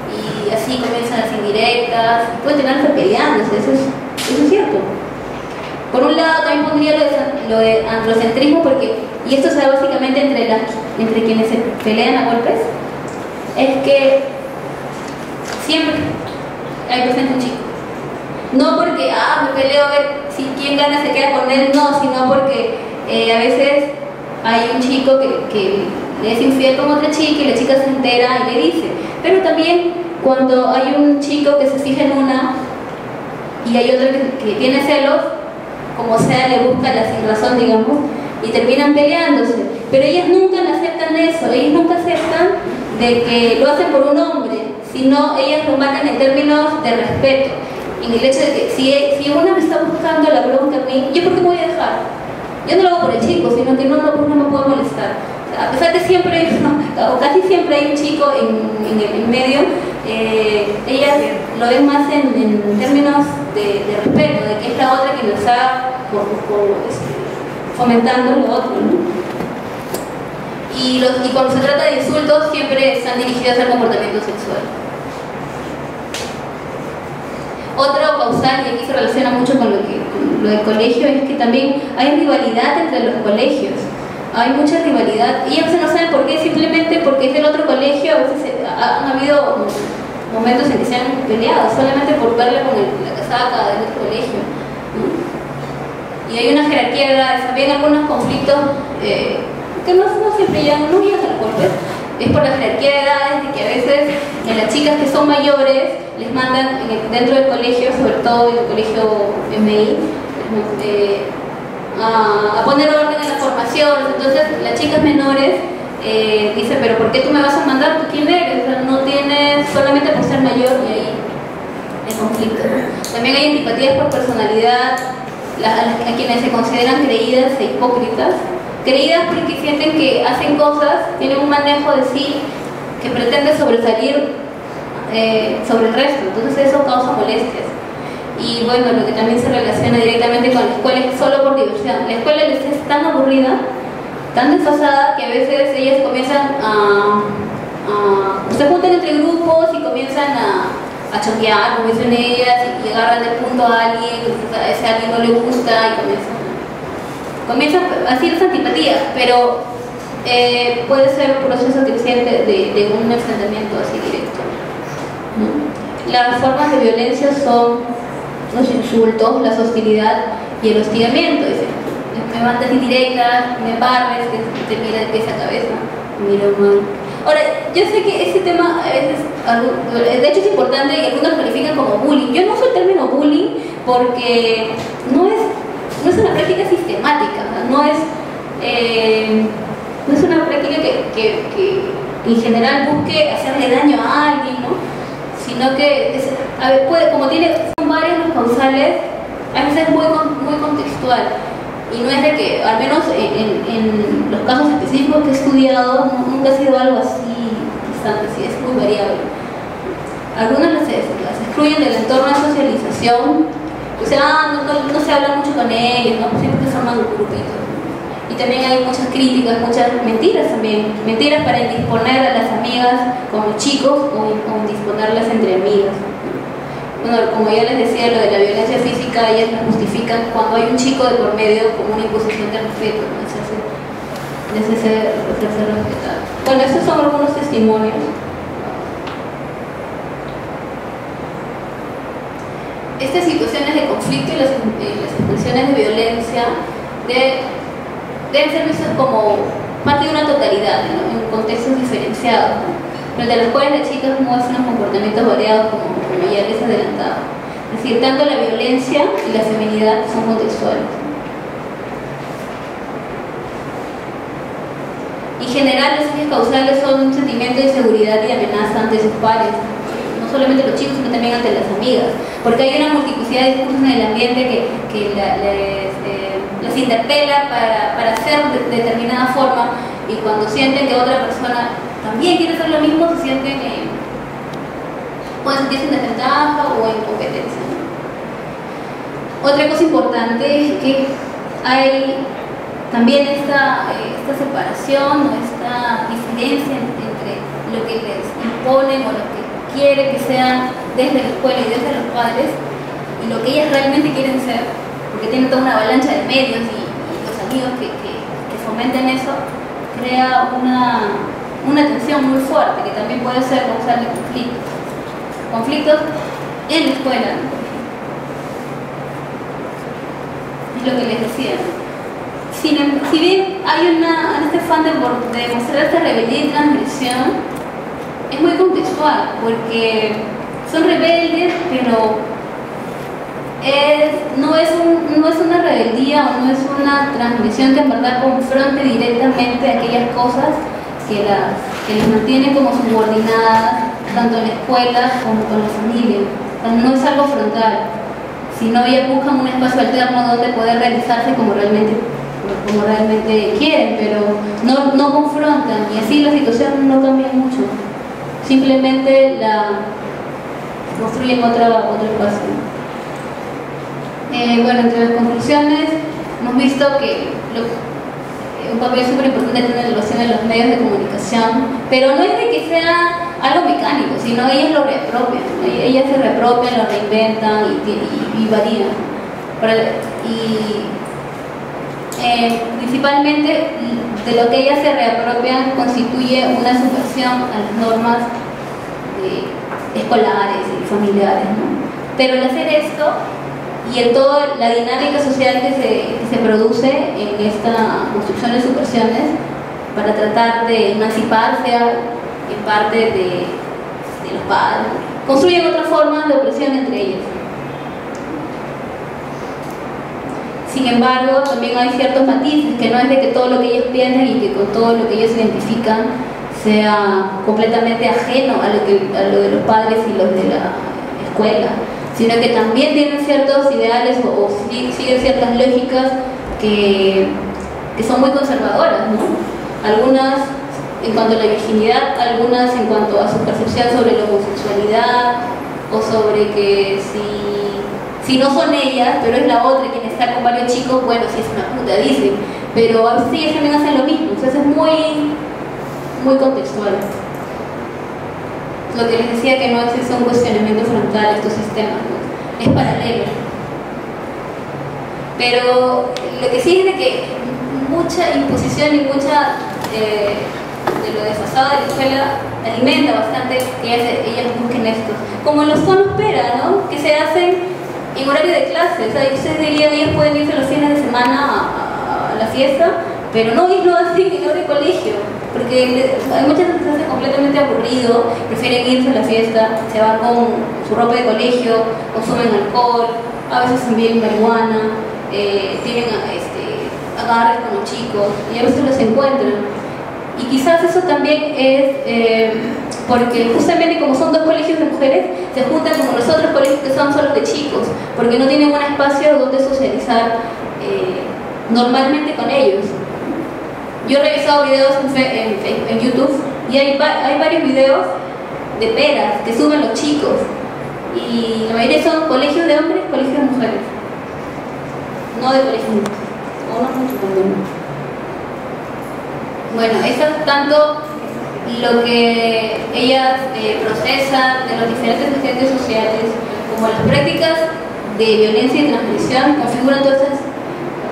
y así comienzan las indirectas, pueden tenerse peleándose, eso es cierto. Por un lado también pondría lo de androcentrismo, porque, y esto se da básicamente entre quienes se pelean a golpes, es que siempre hay presente un chico. No porque, me peleo a ver si quien gana se queda con él, no, sino porque a veces hay un chico que le es infiel con otra chica y la chica se entera y le dice. Pero también cuando hay un chico que se fija en una y hay otro que tiene celos, como sea, le busca la sin razón, digamos, y terminan peleándose. Pero ellas nunca aceptan eso, ellas nunca aceptan de que lo hacen por un hombre, sino ellas lo marcan en términos de respeto. En el hecho de que si una me está buscando la bronca a mí, ¿yo por qué me voy a dejar? Yo no lo hago por el chico, sino que no me puedo molestar. O sea, a pesar de que siempre hay, o casi siempre hay un chico en el medio, ellas lo ven más en términos de respeto, de que es la otra que lo está fomentando lo otro, ¿no? Y cuando se trata de insultos siempre están dirigidos al comportamiento sexual. Otro causal, y aquí se relaciona mucho con lo del colegio, es que también hay rivalidad entre los colegios. Hay mucha rivalidad y a veces no saben por qué, simplemente porque es del otro colegio. A veces han habido momentos en que se han peleado solamente por verla con la casaca del otro colegio, ¿no? Y hay una jerarquía de edades, también algunos conflictos que no siempre llegan a los golpes. Es por la jerarquía de edades, de que a veces en las chicas que son mayores les mandan dentro del colegio, sobre todo en el colegio MI, a poner orden en las formaciones. Entonces las chicas menores dicen, pero ¿por qué tú me vas a mandar? ¿Tú quién eres? O sea, no tienes, solamente por ser mayor, y ahí el conflicto, ¿no? También hay antipatías por personalidad, a quienes se consideran creídas e hipócritas. Creídas porque sienten que hacen cosas, tienen un manejo de sí que pretende sobresalir sobre el resto, entonces eso causa molestias. Y bueno, lo que también se relaciona directamente con la escuela es solo por diversión. La escuela les es tan aburrida, tan desfasada, que a veces ellas comienzan se juntan entre grupos y comienzan a choquear, como dicen ellas, y agarran de punto a alguien, a ese alguien no le gusta y comienzan así las antipatías, pero puede ser un proceso creciente de un enfrentamiento así directo, ¿no? Las formas de violencia son los insultos, la hostilidad y el hostigamiento. Dice, me mandas indirectas, me barres, que te mira de pies a cabeza, mira mal. Ahora, yo sé que ese tema a veces, de hecho es importante y algunos lo califican como bullying. Yo no uso el término bullying porque no es una práctica sistemática, no es una práctica que en general busque hacerle daño a alguien, ¿no? Sino que como son varios los causales, a veces es muy contextual, y no es de que, al menos en los casos específicos que he estudiado, nunca ha sido algo así constante, sí, es muy variable. Algunas las excluyen del entorno de socialización, o sea, no se habla mucho con ellos, ¿no? Siempre se forman grupitos. Y también hay muchas críticas, muchas mentiras también, mentiras para indisponer a las amigas con los chicos o indisponerlas entre amigas. Bueno, como ya les decía, lo de la violencia física, ellas lo justifican cuando hay un chico de por medio como una imposición de respeto, ¿no? Es hacerse respetar. Bueno, estos son algunos testimonios. Estas situaciones de conflicto y las expresiones de violencia deben ser vistas como parte de una totalidad, ¿no? En contextos diferenciados, ¿no? Frente a los cuales las chicas muestran comportamientos variados, como ya les adelantaba. Es decir, tanto la violencia y la feminidad son contextuales. En general, los ejes causales son un sentimiento de inseguridad y de amenaza ante sus pares, no solamente los chicos, sino también ante las amigas, porque hay una multiplicidad de discursos en el ambiente que les interpela para hacer de determinada forma, y cuando sienten que otra persona también quiere hacer lo mismo, se sienten pueden sentirse en desventaja o en competencia. Otra cosa importante es que hay también esta separación o esta diferencia entre lo que les imponen o lo que quiere que sea desde la escuela y desde los padres y lo que ellas realmente quieren ser, porque tienen toda una avalancha de medios y los amigos que fomenten eso, crea una tensión muy fuerte que también puede ser causal de conflictos en la escuela, ¿no? Es lo que les decía. Si bien hay este afán de mostrar esta rebeldía y transgresión, es muy contextual, porque son rebeldes, pero no es una rebeldía o no es una transgresión que en verdad confronte directamente aquellas cosas que las mantienen como subordinadas, tanto en la escuela como con la familia. O sea, no es algo frontal, sino ellas buscan un espacio alterno donde poder realizarse como realmente quieren, pero no confrontan, y así la situación no cambia mucho, simplemente la construyen otro espacio. Bueno, entre las conclusiones hemos visto que un papel súper importante tiene la relación de los medios de comunicación, pero no es de que sea algo mecánico, sino ellas lo reapropian, ellas se reapropian, lo reinventan y varían. Principalmente de lo que ellas se reapropian constituye una subversión a las normas escolares y familiares, ¿no? Pero al hacer esto y en toda la dinámica social que se produce en esta construcción de subversiones para tratar de emanciparse en parte de los padres, construyen otras formas de opresión entre ellas. Sin embargo, también hay ciertos matices, que no es de que todo lo que ellos piensan y que con todo lo que ellos identifican sea completamente ajeno a lo de los padres y los de la escuela, sino que también tienen ciertos ideales o siguen ciertas lógicas que son muy conservadoras, ¿no? Algunas en cuanto a la virginidad, algunas en cuanto a su percepción sobre la homosexualidad, o sobre que si no son ellas, pero es la otra quien está con varios chicos, bueno, si es una puta, dicen, pero a veces ellas también hacen lo mismo, o sea, es muy contextual. Lo que les decía, que no existe un cuestionamiento frontal a estos sistemas, ¿no? Es paralelo. Pero lo que sí es de que mucha imposición y mucha de lo desfasado de la escuela alimenta bastante que ellas busquen esto. Como los tonos pera, ¿no? Que se hacen en horario de clase. O sea, ustedes dirían, ellos pueden irse los fines de semana a la fiesta, pero no irlo así en hora de colegio, porque hay muchas veces que se hace completamente aburrido, prefieren irse a la fiesta, se van con su ropa de colegio, consumen alcohol, a veces también marihuana, tienen agarres con los chicos y a veces los encuentran. Y quizás eso también es porque justamente como son dos colegios de mujeres, se juntan con los otros colegios que son solo de chicos, porque no tienen un espacio donde socializar normalmente con ellos. Yo he revisado videos en YouTube y hay varios videos de peras que suben los chicos, y la mayoría son colegios de hombres, colegios de mujeres, no de colegios de mujeres, o no mucho también. Bueno, eso es tanto lo que ellas procesan de los diferentes agentes sociales, como las prácticas de violencia y transgresión configuran todas esas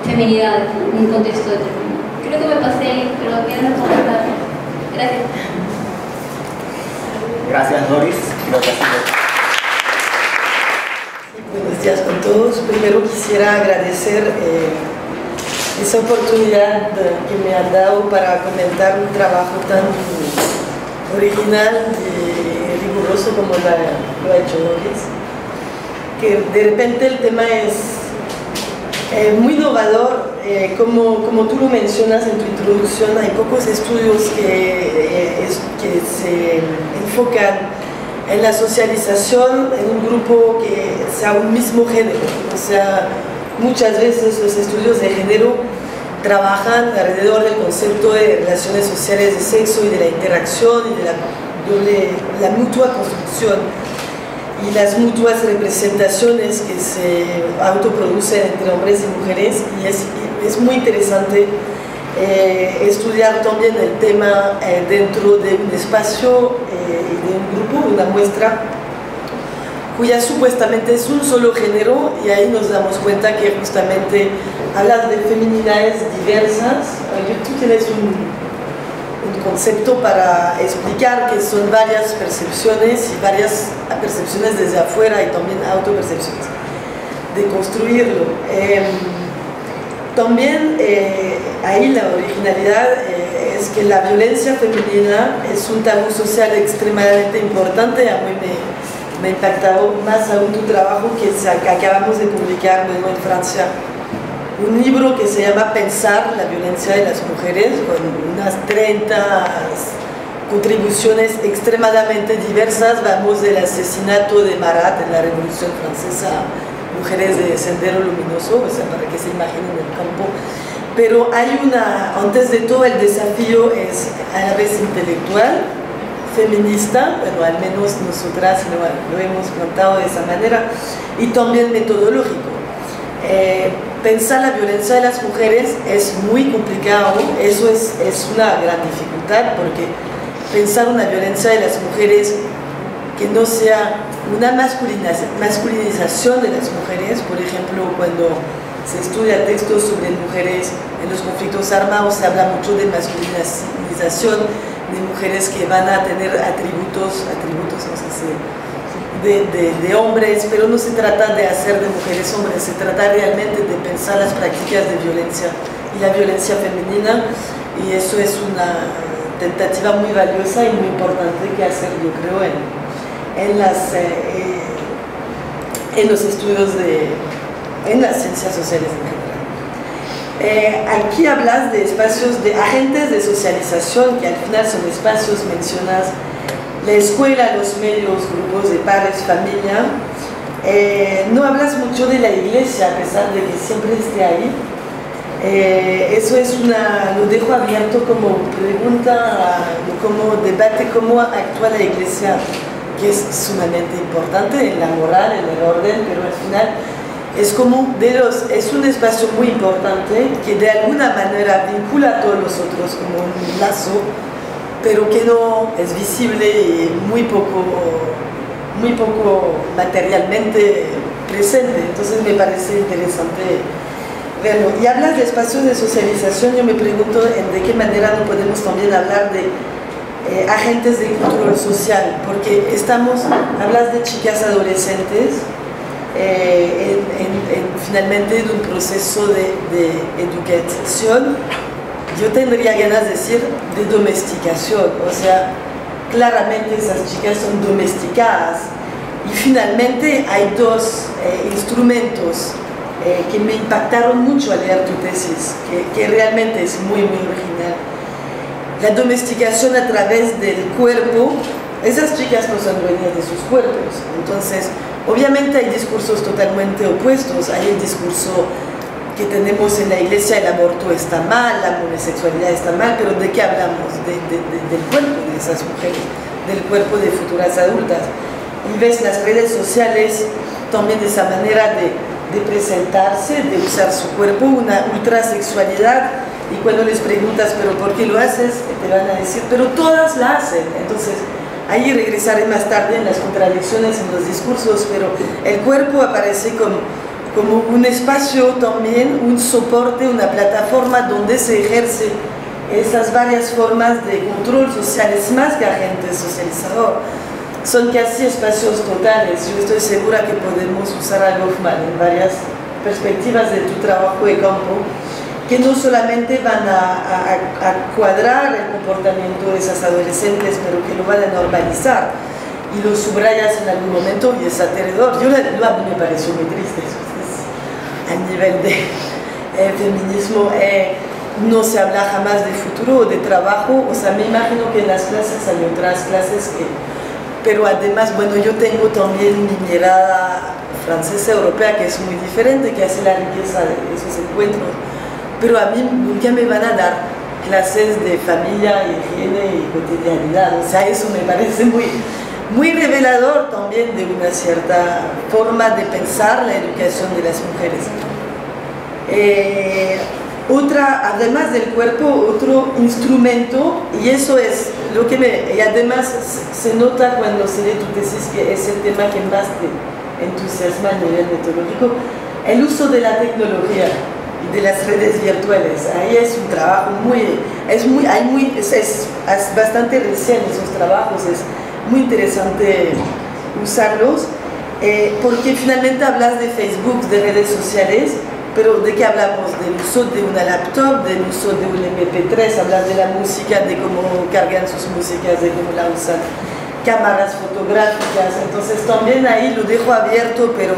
feminidades en un contexto determinado. Creo que me pasé ahí, pero quiero comentar. Gracias. Gracias, Doris. Creo que ha sido. Buenos días con todos. Primero quisiera agradecer esa oportunidad que me han dado para comentar un trabajo tan original y riguroso como lo ha hecho Doris. Que de repente el tema es muy innovador, como tú lo mencionas en tu introducción. Hay pocos estudios que se enfocan en la socialización en un grupo que sea un mismo género. O sea, muchas veces los estudios de género trabajan alrededor del concepto de relaciones sociales de sexo y de la interacción y de la mutua construcción y las mutuas representaciones que se autoproducen entre hombres y mujeres, y es muy interesante estudiar también el tema dentro de un espacio y de un grupo, una muestra cuya supuestamente es un solo género, y ahí nos damos cuenta que justamente hablas de feminidades diversas. Tú tienes un concepto para explicar que son varias percepciones y varias percepciones desde afuera y también autopercepciones, de construirlo. También ahí la originalidad es que la violencia femenina es un tabú social extremadamente importante. A mí me ha impactado más aún tu trabajo que acabamos de publicar luego en Francia, un libro que se llama Pensar la violencia de las mujeres, con unas 30 contribuciones extremadamente diversas. Vamos del asesinato de Marat en la Revolución Francesa, mujeres de Sendero Luminoso, o sea, para que se imaginen el campo. Pero hay antes de todo, el desafío es a la vez intelectual, feminista, bueno, al menos nosotras lo hemos plantado de esa manera, y también metodológico. Pensar la violencia de las mujeres es muy complicado. Eso es una gran dificultad, porque pensar una violencia de las mujeres que no sea una masculinización de las mujeres. Por ejemplo, cuando se estudia textos sobre mujeres en los conflictos armados, se habla mucho de masculinización de mujeres que van a tener atributos no sé si de hombres, pero no se trata de hacer de mujeres hombres, se trata realmente de pensar las prácticas de violencia y la violencia femenina, y eso es una tentativa muy valiosa y muy importante que hacer, yo creo, en los estudios en las ciencias sociales en general. Aquí hablas de espacios, de agentes de socialización, que al final son espacios, mencionas la escuela, los medios, grupos de padres, familia. No hablas mucho de la iglesia, a pesar de que siempre esté ahí. Eso es lo dejo abierto como pregunta, como debate, cómo actúa la iglesia, que es sumamente importante en la moral, en el orden, pero al final es un espacio muy importante que de alguna manera vincula a todos los otros como un lazo, pero que no es visible y muy poco materialmente presente. Entonces me parece interesante verlo. Y hablas de espacios de socialización, yo me pregunto de qué manera no podemos también hablar de agentes de control social, porque hablas de chicas adolescentes, finalmente de un proceso de educación, yo tendría ganas de decir de domesticación, o sea, claramente esas chicas son domesticadas y finalmente hay dos instrumentos que me impactaron mucho al leer tu tesis, que realmente es muy original. La domesticación a través del cuerpo. Esas chicas no son dueñas de sus cuerpos, entonces obviamente hay discursos totalmente opuestos. Hay el discurso que tenemos en la iglesia: el aborto está mal, la homosexualidad está mal, pero ¿de qué hablamos? Del cuerpo de esas mujeres, del cuerpo de futuras adultas. Y ves las redes sociales también de esa manera de presentarse, de usar su cuerpo, una ultrasexualidad, y cuando les preguntas ¿pero por qué lo haces?, te van a decir pero todas la hacen. Entonces ahí regresaré más tarde en las contradicciones en los discursos, pero el cuerpo aparece como un espacio también, un soporte, una plataforma donde se ejerce esas varias formas de control social. Es más que agente socializador, son casi espacios totales. Yo estoy segura que podemos usar a Goffman en varias perspectivas de tu trabajo de campo, que no solamente van a cuadrar el comportamiento de esas adolescentes, pero que lo van a normalizar, y lo subrayas en algún momento y es aterrador. A mí me pareció muy triste, a nivel de feminismo. No se habla jamás de futuro o de trabajo, o sea, me imagino que en las clases hay otras clases pero además, bueno, yo tengo también mi mirada francesa europea, que es muy diferente, que hace la riqueza de esos encuentros, pero a mí nunca me van a dar clases de familia, higiene y cotidianidad. O sea, eso me parece muy revelador también de una cierta forma de pensar la educación de las mujeres. Además del cuerpo, otro instrumento, y eso es lo que y además se nota cuando se lee tu tesis, que es el tema que más te entusiasma a nivel metodológico, el uso de la tecnología y de las redes virtuales. Ahí es un trabajo es bastante recién esos trabajos, es muy interesante usarlos, porque finalmente hablas de Facebook, de redes sociales, pero ¿de qué hablamos? Del uso de una laptop, del uso de un MP3, hablas de la música, de cómo cargan sus músicas, de cómo la usan, cámaras fotográficas. Entonces también ahí lo dejo abierto, pero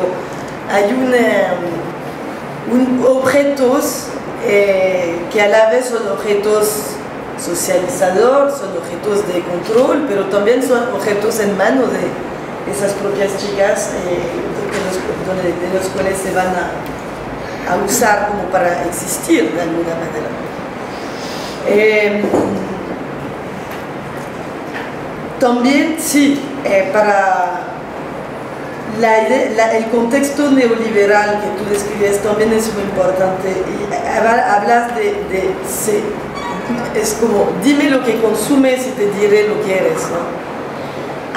hay objetos que a la vez son objetos socializadores, son objetos de control, pero también son objetos en manos de esas propias chicas, de los cuales se van a usar como para existir de alguna manera. También, sí, para el contexto neoliberal que tú describes también es muy importante. Y hablas es como, dime lo que consumes y te diré lo que eres, ¿no?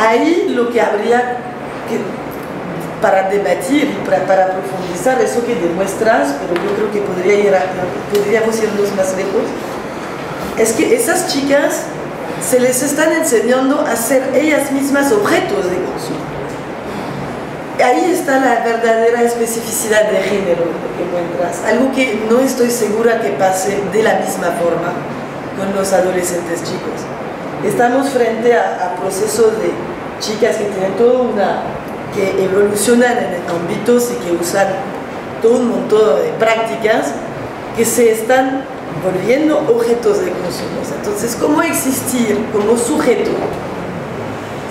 Ahí lo que habría para debatir y para profundizar eso que demuestras, pero yo creo que podríamos irnos más lejos, es que esas chicas se les están enseñando a ser ellas mismas objetos de consumo. Ahí está la verdadera especificidad de género que encuentras, algo que no estoy segura que pase de la misma forma con los adolescentes chicos. Estamos frente a procesos de chicas que tienen que evolucionan en ámbitos y que usan todo un montón de prácticas que se están volviendo objetos de consumo. Entonces, ¿cómo existir como sujeto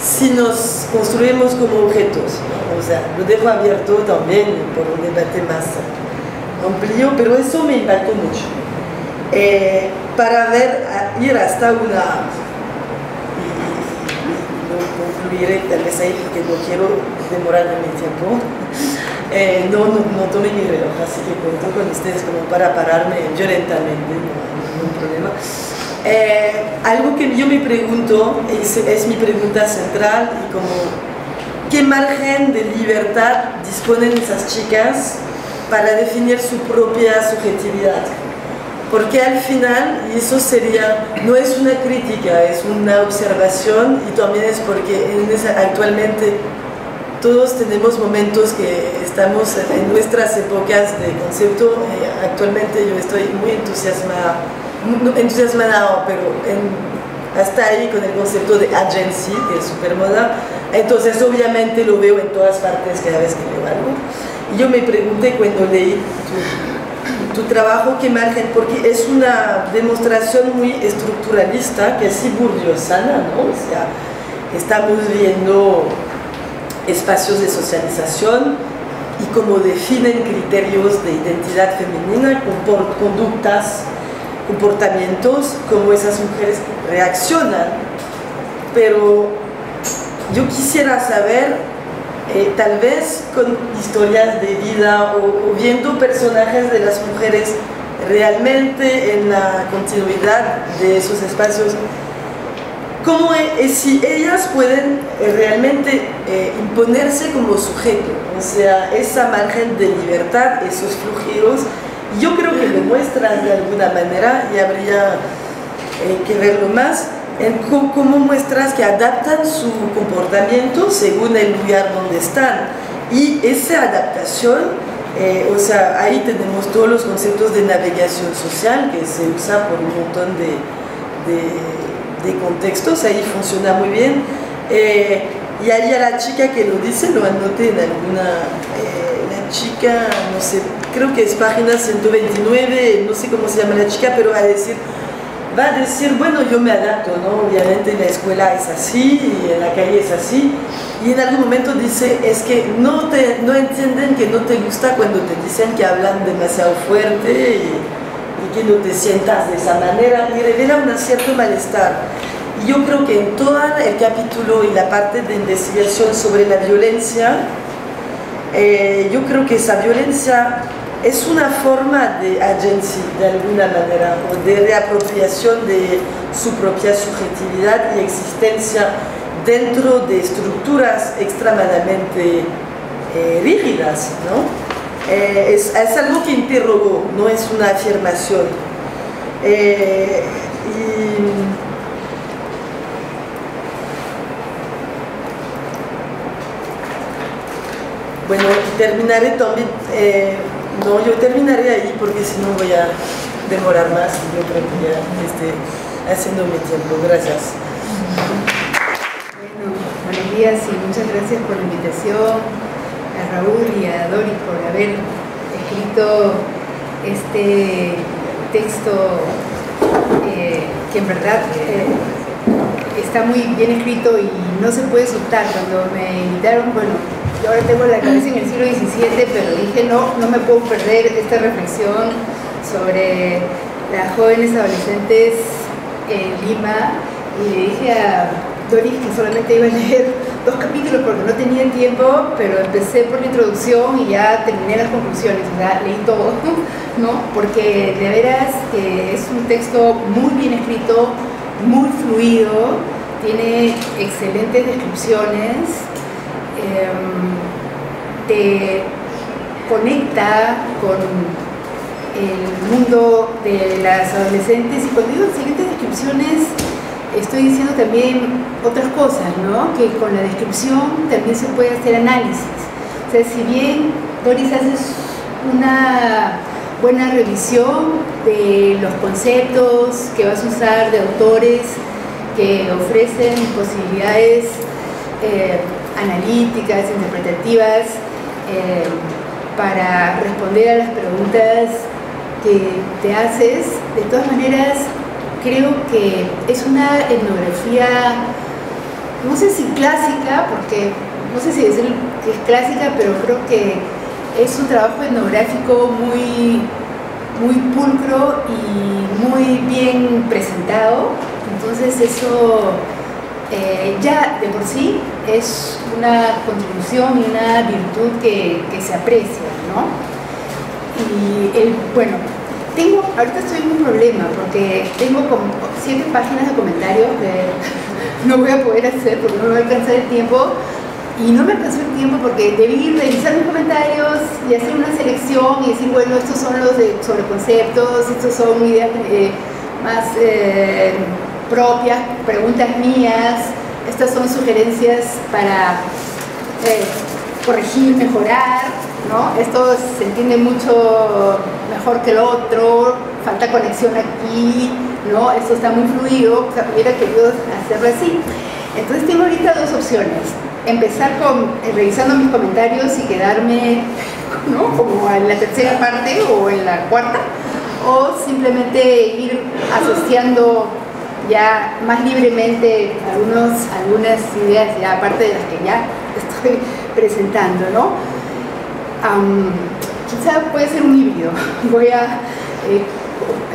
si nos construimos como objetos, ¿no? O sea, lo dejo abierto también por un debate más amplio, pero eso me impactó mucho. Para ir hasta una, y lo concluiré tal vez ahí porque no quiero demorarme mi tiempo, no tomé mi reloj, así que cuento con ustedes como para pararme violentamente, no hay ningún problema. Algo que yo me pregunto, es mi pregunta central, y como, ¿qué margen de libertad disponen esas chicas para definir su propia subjetividad? Porque al final, y eso sería, no es una crítica, es una observación, y también es porque actualmente todos tenemos momentos que estamos en nuestras épocas de concepto. Actualmente yo estoy muy entusiasmada, pero hasta ahí con el concepto de agency, que es súper moda. Entonces obviamente lo veo en todas partes cada vez que leo algo. Y yo me pregunté cuando leí tu trabajo, qué margen, porque es una demostración muy estructuralista, que es burdiosana, ¿no? O sea, estamos viendo espacios de socialización y cómo definen criterios de identidad femenina, conductas, comportamientos, cómo esas mujeres reaccionan. Pero yo quisiera saber, tal vez con historias de vida o viendo personajes de las mujeres realmente en la continuidad de esos espacios, cómo si ellas pueden realmente imponerse como sujeto, o sea, esa margen de libertad, esos flujidos. Yo creo que lo muestras de alguna manera, y habría que verlo más, en cómo muestras que adaptan su comportamiento según el lugar donde están. Y esa adaptación, o sea, ahí tenemos todos los conceptos de navegación social que se usa por un montón de contextos, ahí funciona muy bien. Y ahí a la chica que lo dice, lo anoté en alguna, la chica, no sé, creo que es página 129, no sé cómo se llama la chica, pero va a decir, bueno, yo me adapto, ¿no? Obviamente en la escuela es así, y en la calle es así, y en algún momento dice, es que no entienden que no te gusta cuando te dicen que hablan demasiado fuerte y que no te sientas de esa manera, y revela un cierto malestar. Y yo creo que en todo el capítulo y la parte de investigación sobre la violencia, yo creo que esa violencia es una forma de agency, de alguna manera, o de reapropiación de su propia subjetividad y existencia dentro de estructuras extremadamente rígidas, ¿no? Es algo que interrogó, no es una afirmación. Bueno, terminaré también, no, yo terminaré ahí porque si no voy a demorar más, y yo creo que ya haciendo mi tiempo. Gracias. Bueno, buenos días y muchas gracias por la invitación a Raúl y a Doris por haber escrito este texto que en verdad está muy bien escrito y no se puede soltar. Cuando me invitaron, bueno, yo ahora tengo la cabeza en el siglo XVII, pero dije no me puedo perder esta reflexión sobre las jóvenes adolescentes en Lima, y le dije a Doris que solamente iba a leer 2 capítulos porque no tenía el tiempo, pero empecé por la introducción y ya terminé las conclusiones, o sea, leí todo, ¿no? Porque de veras es un texto muy bien escrito, muy fluido, tiene excelentes descripciones, te conecta con el mundo de las adolescentes, y cuando digo excelentes descripciones estoy diciendo también otras cosas, ¿no? Que con la descripción también se puede hacer análisis. O sea, si bien Doris haces una buena revisión de los conceptos que vas a usar, de autores que ofrecen posibilidades analíticas, interpretativas, para responder a las preguntas que te haces, de todas maneras, creo que es una etnografía, no sé si clásica, porque no sé si decir que es clásica, pero creo que es un trabajo etnográfico muy, muy pulcro y muy bien presentado. Entonces eso ya de por sí es una contribución y una virtud que se aprecia, ¿no? Y bueno, ahorita estoy en un problema porque tengo como 7 páginas de comentarios que no voy a poder hacer porque no me va a alcanzar el tiempo. Y no me alcanzó el tiempo porque debí revisar mis comentarios y hacer una selección y decir, bueno, estos son los sobre conceptos, estos son ideas más propias, preguntas mías, estas son sugerencias para corregir, mejorar, ¿no? Esto se entiende mucho mejor que el otro, falta conexión aquí, ¿no? Esto está muy fluido, o sea, hubiera querido hacerlo así. Entonces tengo ahorita 2 opciones. Empezar revisando mis comentarios y quedarme, ¿no?, como en la tercera parte o en la cuarta, o simplemente ir asociando ya más libremente algunas ideas, ya aparte de las que ya estoy presentando, ¿no? Quizá puede ser un híbrido. Voy a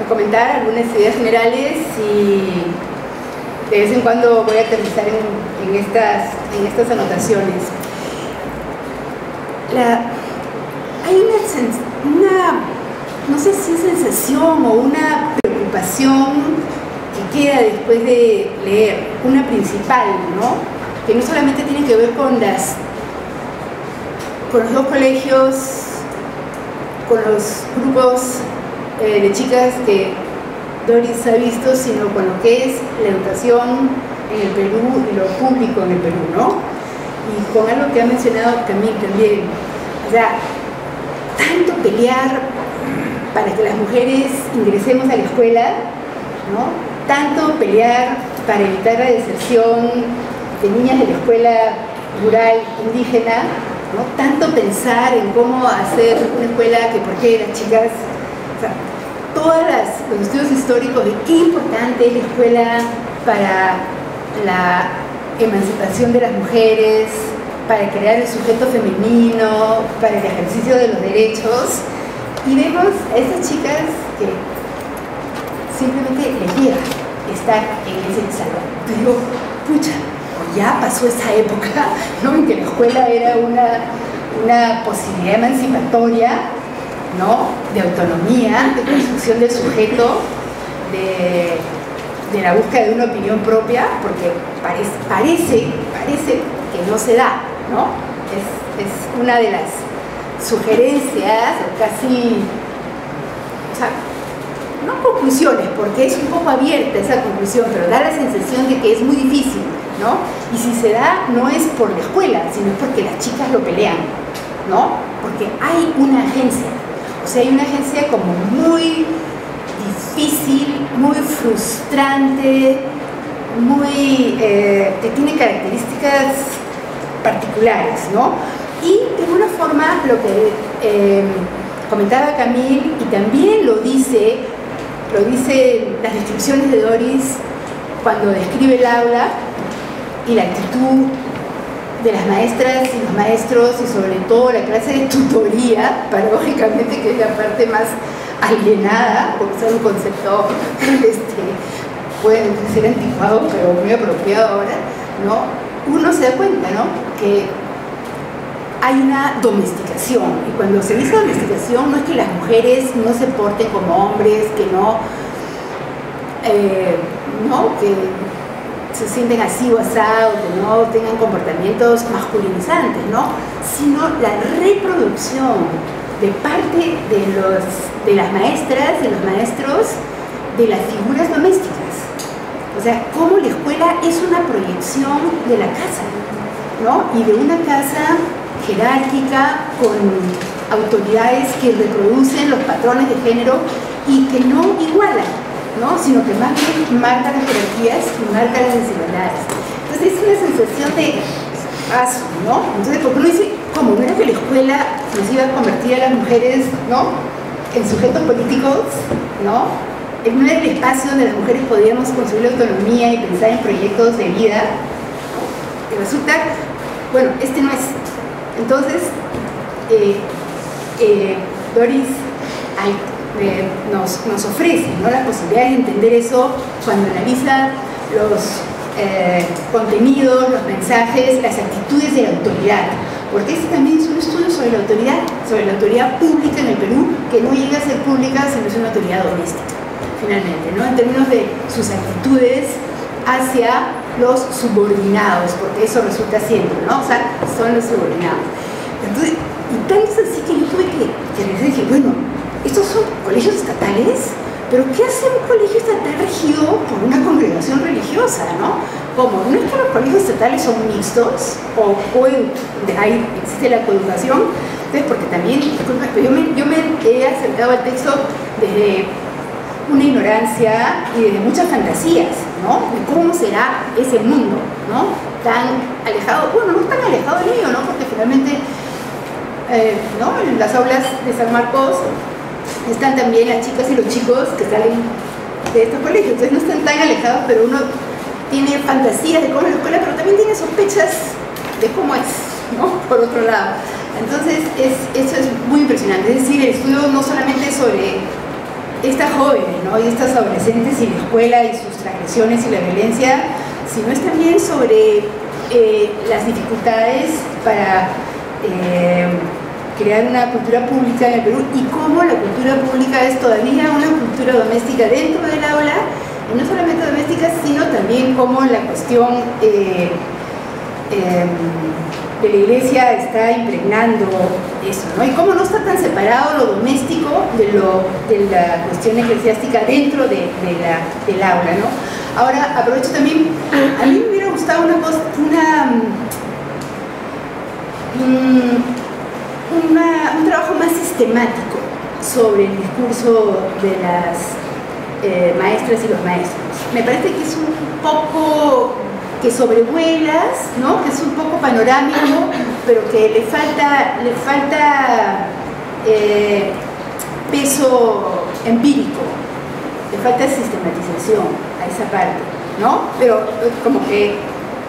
comentar algunas ideas generales y de vez en cuando voy a aterrizar en estas anotaciones. Hay una, no sé si sensación o una preocupación que queda después de leer, una principal, ¿no? Que no solamente tiene que ver con los 2 colegios, con los grupos de chicas que Doris ha visto, sino con lo que es la educación en el Perú y lo público en el Perú, ¿no? Y con algo que ha mencionado Camille también, o sea, tanto pelear para que las mujeres ingresemos a la escuela, ¿no? Tanto pelear para evitar la deserción de niñas de la escuela rural indígena, ¿no? Tanto pensar en cómo hacer una escuela que protege a las chicas, o sea, todos los estudios históricos de qué importante es la escuela para la emancipación de las mujeres, para crear el sujeto femenino, para el ejercicio de los derechos, y vemos a esas chicas que simplemente les llega estar en ese salón. Digo, pucha, ya pasó esa época, ¿no?, en que la escuela era una posibilidad emancipatoria, ¿no?, de autonomía, de construcción del sujeto, de la búsqueda de una opinión propia, porque parece que no se da, ¿no? Es una de las sugerencias, o casi, o sea, no conclusiones, porque es un poco abierta esa conclusión, pero da la sensación de que es muy difícil, ¿no? Y si se da, no es por la escuela, sino porque las chicas lo pelean, ¿no? Porque hay una agencia. O sea, hay una agencia como muy difícil, muy frustrante, que tiene características particulares, ¿no? Y de alguna forma lo que comentaba Camille, y también lo dice las descripciones de Doris cuando describe el aula y la actitud de las maestras y los maestros, y sobre todo la clase de tutoría, paradójicamente, que es la parte más alienada, porque es un concepto puede ser anticuado, pero muy apropiado ahora, ¿no? Uno se da cuenta, ¿no?, que hay una domesticación, y cuando se dice domesticación no es que las mujeres no se porten como hombres, que que se sienten así o asado, que no tengan comportamientos masculinizantes, ¿no?, sino la reproducción de parte de las maestras y los maestros de las figuras domésticas. O sea, cómo la escuela es una proyección de la casa, ¿no?, y de una casa jerárquica con autoridades que reproducen los patrones de género y que no igualan, ¿no?, sino que más bien marcan las jerarquías y marcan las desigualdades. Entonces es una sensación de paso, ¿no? Entonces, porque uno dice, ¿cómo? ¿No era que la escuela nos iba a convertir a las mujeres, ¿no?, en sujetos políticos, ¿no? No era el espacio donde las mujeres podíamos construir la autonomía y pensar en proyectos de vida. Y resulta, bueno, este no es. Entonces, Doris nos ofrece, ¿no?, la posibilidad de entender eso cuando analiza los contenidos, los mensajes, las actitudes de la autoridad. Porque este también es un estudio sobre la autoridad pública en el Perú, que no llega a ser pública si no es una autoridad doméstica, finalmente, ¿no? En términos de sus actitudes hacia los subordinados, porque eso resulta siendo, ¿no? O sea, son los subordinados. Entonces, y tal es así que yo tuve que regresar y dije, bueno, estos son colegios estatales, pero ¿qué hace un colegio estatal regido por una congregación religiosa, no? ¿Cómo? ¿No es que los colegios estatales son mixtos? ¿O ahí existe la coeducación? Entonces, porque también, disculpa, yo me he acercado al texto desde una ignorancia y desde muchas fantasías, ¿no? De cómo será ese mundo, ¿no? Tan alejado, bueno, no tan alejado del mío, ¿no? Porque finalmente, ¿no?, en las aulas de San Marcos están también las chicas y los chicos que salen de estos colegios, entonces no están tan alejados, pero uno tiene fantasías de cómo es la escuela, pero también tiene sospechas de cómo es, ¿no?, por otro lado. Entonces, eso es muy impresionante. Es decir, el estudio no solamente es sobre estas jóvenes, ¿no?, y estas adolescentes y la escuela y sus transgresiones y la violencia, sino es también sobre las dificultades para crear una cultura pública en el Perú y cómo la cultura pública es todavía una cultura doméstica dentro del aula, y no solamente doméstica, sino también cómo la cuestión de la iglesia está impregnando eso, ¿no? Y cómo no está tan separado lo doméstico de la cuestión eclesiástica dentro del aula, ¿no? Ahora, aprovecho también, a mí me hubiera gustado un trabajo más sistemático sobre el discurso de las maestras y los maestros. Me parece que es un poco que sobrevuelas, ¿no?, que es un poco panorámico, pero que le falta peso empírico, le falta sistematización a esa parte, ¿no? Pero como que,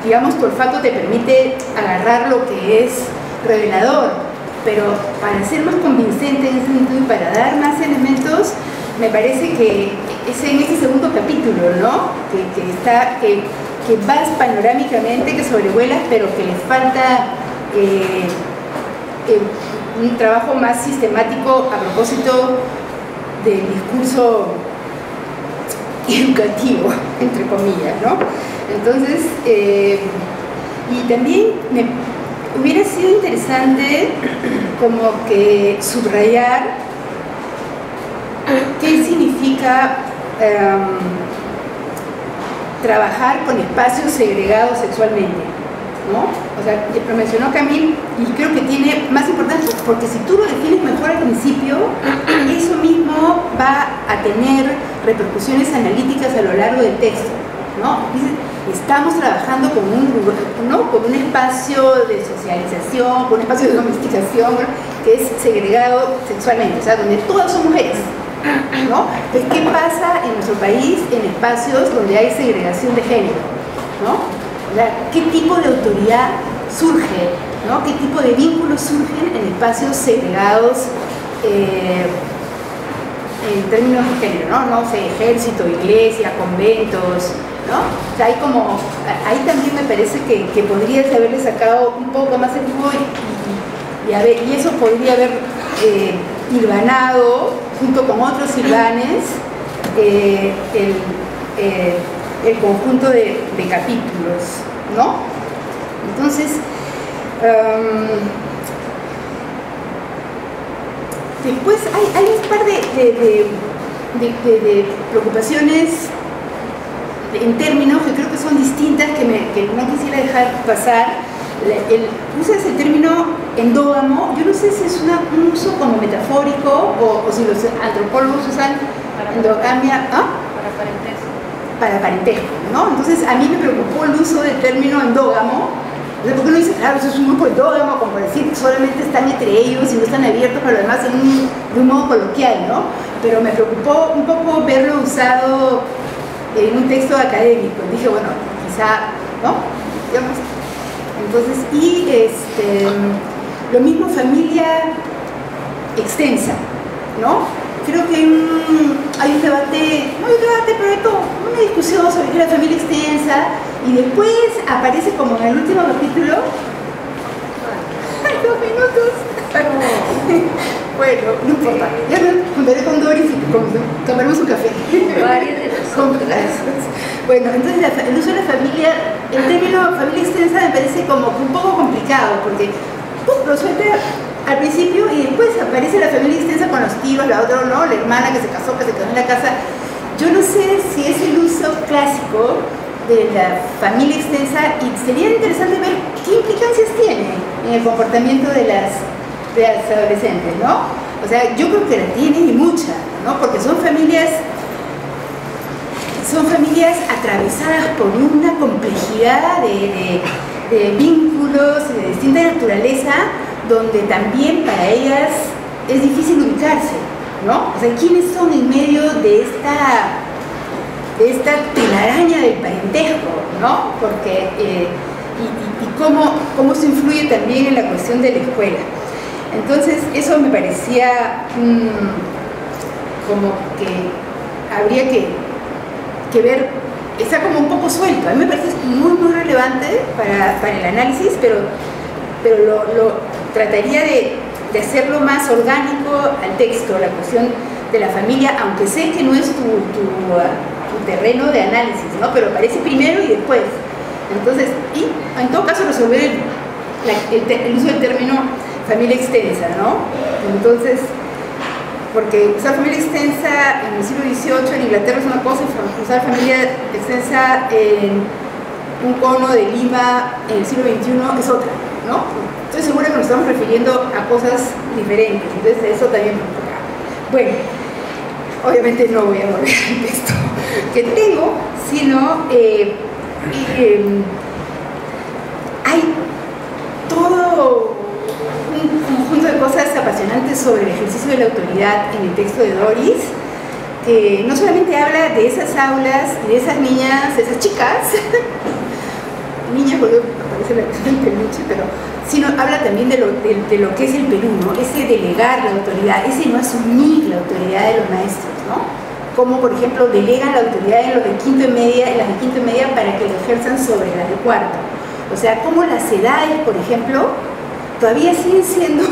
digamos, tu olfato te permite agarrar lo que es revelador, pero para ser más convincente en ese sentido y para dar más elementos, me parece que es en ese segundo capítulo, ¿no?, que vas panorámicamente, que sobrevuelas, pero que le falta un trabajo más sistemático a propósito del discurso educativo, entre comillas, ¿no? Entonces, y también me hubiera sido interesante como que subrayar qué significa trabajar con espacios segregados sexualmente, ¿no? O sea, lo mencionó Camille y creo que tiene más importancia, porque si tú lo defines mejor al principio, eso mismo va a tener repercusiones analíticas a lo largo del texto, ¿no? Estamos trabajando con con un espacio de socialización, con un espacio de domesticación, que es segregado sexualmente, o sea, donde todas son mujeres, ¿no? Entonces, ¿qué pasa en nuestro país en espacios donde hay segregación de género, ¿no? O sea, ¿qué tipo de autoridad surge, ¿no? ¿Qué tipo de vínculos surgen en espacios segregados en términos de género, ¿no? No sé, ejército, iglesia, conventos, ¿no? O sea, ahí también me parece que podrías haberle sacado un poco más el jugo y eso podría haber hilvanado junto con otros hilvanes el conjunto de capítulos, ¿no? Entonces, después hay un par de preocupaciones en términos que creo que son distintas, que no quisiera dejar pasar. Usas el término endógamo, yo no sé si es un uso como metafórico o si los antropólogos usan endogamia para parentesco, ¿no? Entonces a mí me preocupó el uso del término endógamo O sea, ¿por qué no dice, claro, eso es un grupo endógamo, como decir, solamente están entre ellos y no están abiertos para lo demás de un modo coloquial, ¿no? Pero me preocupó un poco verlo usado en un texto académico. Dije, bueno, quizá, ¿no? Digamos. Entonces, y lo mismo familia extensa, ¿no? Creo que hay un debate, no hay un debate, pero hay como una discusión sobre la familia extensa, y después aparece como en el último capítulo, 2 minutos. Bueno, no importa, ya me juntaré con Doris y tomaremos un café. Varias de nosotras. Bueno, entonces el uso de la familia, el término familia extensa me parece como un poco complicado, porque lo suelta al principio y después aparece la familia extensa con los tíos, la otra no, la hermana que se casó en la casa. Yo no sé si es el uso clásico de la familia extensa, y sería interesante ver qué implicancias tiene en el comportamiento de las adolescentes, ¿no? O sea, yo creo que la tiene y mucha, ¿no? Porque son familias atravesadas por una complejidad de vínculos de distinta naturaleza, donde también para ellas es difícil ubicarse, ¿no? O sea, ¿quiénes son en medio de esta telaraña del parentesco, ¿no? Porque, y cómo se influye también en la cuestión de la escuela. Entonces, eso me parecía como que habría que ver, está como un poco suelto. A mí me parece muy relevante para el análisis, pero lo trataría de hacerlo más orgánico al texto, la cuestión de la familia, aunque sé que no es tu terreno de análisis, ¿no? Pero aparece primero y después. Entonces, y en todo caso resolver el uso del término familia extensa, ¿no? Entonces, porque usar familia extensa en el siglo XVIII en Inglaterra es una cosa, y usar familia extensa en un cono de Lima en el siglo XXI es otra, ¿no? Estoy segura que nos estamos refiriendo a cosas diferentes, entonces eso también me preocupa. Bueno, obviamente no voy a volver al texto que tengo, sino hay todo un conjunto de cosas apasionantes sobre el ejercicio de la autoridad en el texto de Doris, que no solamente habla de esas aulas y de esas niñas, de esas chicas, niñas porque aparece la cuestión del peluche, pero sino habla también de lo que es el Perú, ¿no? Ese delegar la autoridad, ese no asumir la autoridad de los maestros, ¿no? Como por ejemplo delegan la autoridad en los de quinto y media, en las de quinto y media, para que lo ejerzan sobre las de cuarto. O sea, como las edades, por ejemplo, todavía siguen siendo,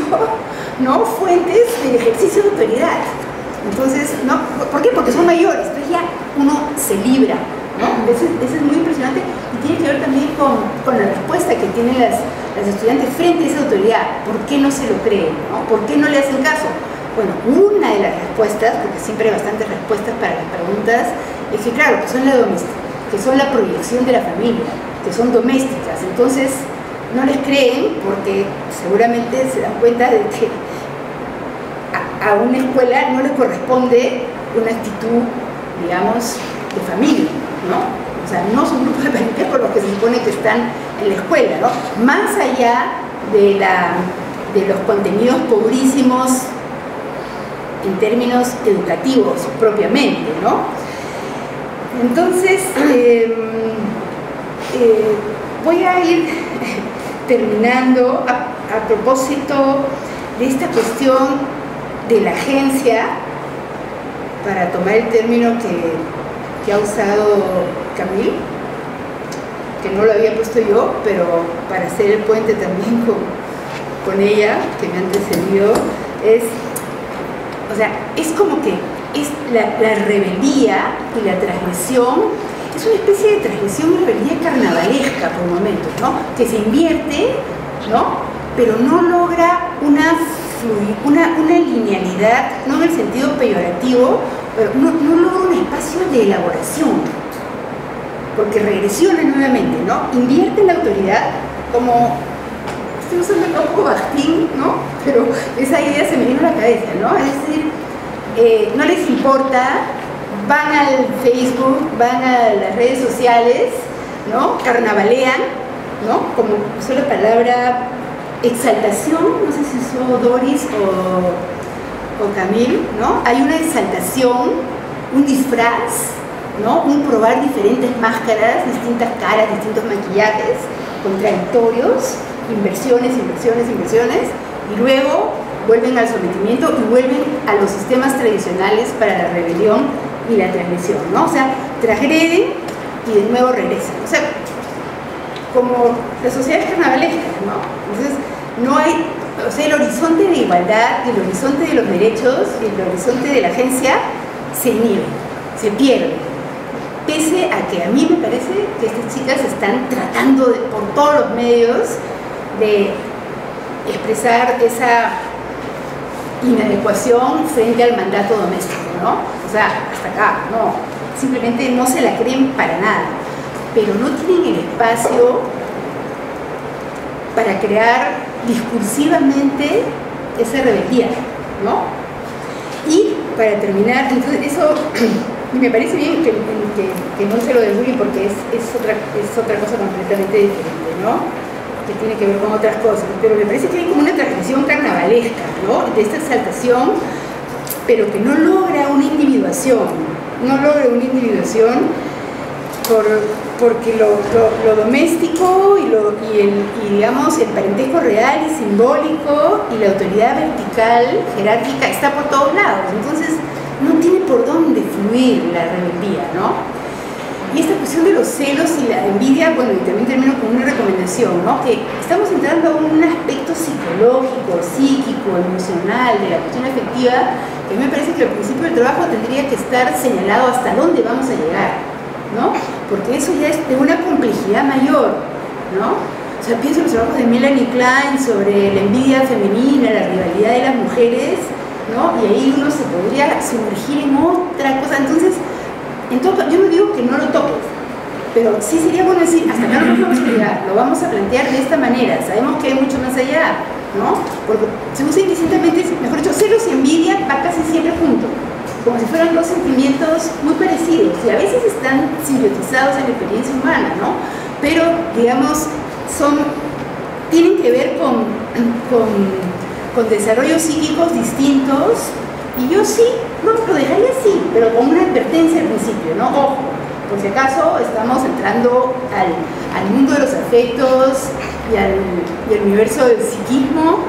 ¿no?, fuentes del ejercicio de autoridad. Entonces, ¿no? ¿Por qué? Porque son mayores, entonces ya uno se libra, ¿no? Eso es muy impresionante, y tiene que ver también con la respuesta que tienen las estudiantes frente a esa autoridad. ¿Por qué no se lo creen, ¿no? ¿Por qué no le hacen caso? Bueno, una de las respuestas, porque siempre hay bastantes respuestas para las preguntas, es que claro, que son la proyección de la familia, que son domésticas. Entonces no les creen porque seguramente se dan cuenta de que a una escuela no le corresponde una actitud, digamos, de familia, ¿no? O sea, no son grupos de parentesco los que se supone que están en la escuela, ¿no? Más allá de los contenidos pobrísimos en términos educativos propiamente, ¿no? Entonces, voy a ir terminando a propósito de esta cuestión de la agencia, para tomar el término que ha usado Camille, que no lo había puesto yo, pero para hacer el puente también con ella, que me ha antecedido, o sea, es como que es la rebeldía y la transgresión, es una especie de transgresión y rebeldía carnavalesca por momentos, ¿no? Que se invierte, ¿no? Pero no logra una linealidad, no en el sentido peyorativo, pero no logra un espacio de elaboración, porque regresiona nuevamente, ¿no? Invierte en la autoridad, como estoy usando un poco Bakhtin, ¿no? Pero esa idea se me vino a la cabeza, ¿no? Es decir, no les importa, van al Facebook, van a las redes sociales, ¿no? Carnavalean, ¿no? Como usó la palabra exaltación, no sé si usó Doris o Camille, ¿no? Hay una exaltación, un disfraz, ¿no? Un probar diferentes máscaras, distintas caras, distintos maquillajes contradictorios, inversiones, y luego vuelven al sometimiento y vuelven a los sistemas tradicionales para la rebelión y la transgresión, ¿no? O sea, transgreden y de nuevo regresan. O sea, como las sociedades carnavalescas, ¿no? Entonces, no hay, o sea, el horizonte de igualdad, el horizonte de los derechos, el horizonte de la agencia se inhibe, se pierde. Pese a que a mí me parece que estas chicas están tratando por todos los medios de expresar esa inadecuación frente al mandato doméstico, ¿no? O sea, hasta acá, no, simplemente no se la creen para nada, pero no tienen el espacio para crear discursivamente esa rebeldía, ¿no? Y para terminar, entonces eso me parece bien que no se lo del bullying porque es otra cosa completamente diferente, ¿no? Que tiene que ver con otras cosas, pero me parece que hay como una transgresión carnavalesca, ¿no? De esta exaltación, pero que no logra una individuación, porque lo doméstico y digamos el parentesco real y simbólico y la autoridad vertical, jerárquica, está por todos lados, entonces no tiene por dónde fluir la rebeldía, ¿no? Y esta cuestión de los celos y la envidia, bueno, y también termino con una recomendación, ¿no? Que estamos entrando a un aspecto psicológico, psíquico, emocional de la cuestión afectiva, que me parece que al principio del trabajo tendría que estar señalado hasta dónde vamos a llegar, ¿no? Porque eso ya es de una complejidad mayor, ¿no? O sea, pienso en los trabajos de Melanie Klein sobre la envidia femenina, la rivalidad de las mujeres, ¿no? Y ahí uno se podría sumergir en otra cosa. Entonces, yo no digo que no lo toques, pero sí sería bueno decir, hasta acá no nos vamos a llegar, lo vamos a plantear de esta manera, sabemos que hay mucho más allá, ¿no? Porque se usa indistintamente, mejor dicho, celos y envidia va casi siempre junto, como si fueran dos sentimientos muy parecidos, y a veces están simbiotizados en la experiencia humana, ¿no? Pero, digamos, tienen que ver con desarrollos psíquicos distintos. Y yo sí, no, lo dejaría así, pero con una advertencia al principio, ¿no? Ojo, por si acaso estamos entrando al mundo de los afectos y al universo del psiquismo,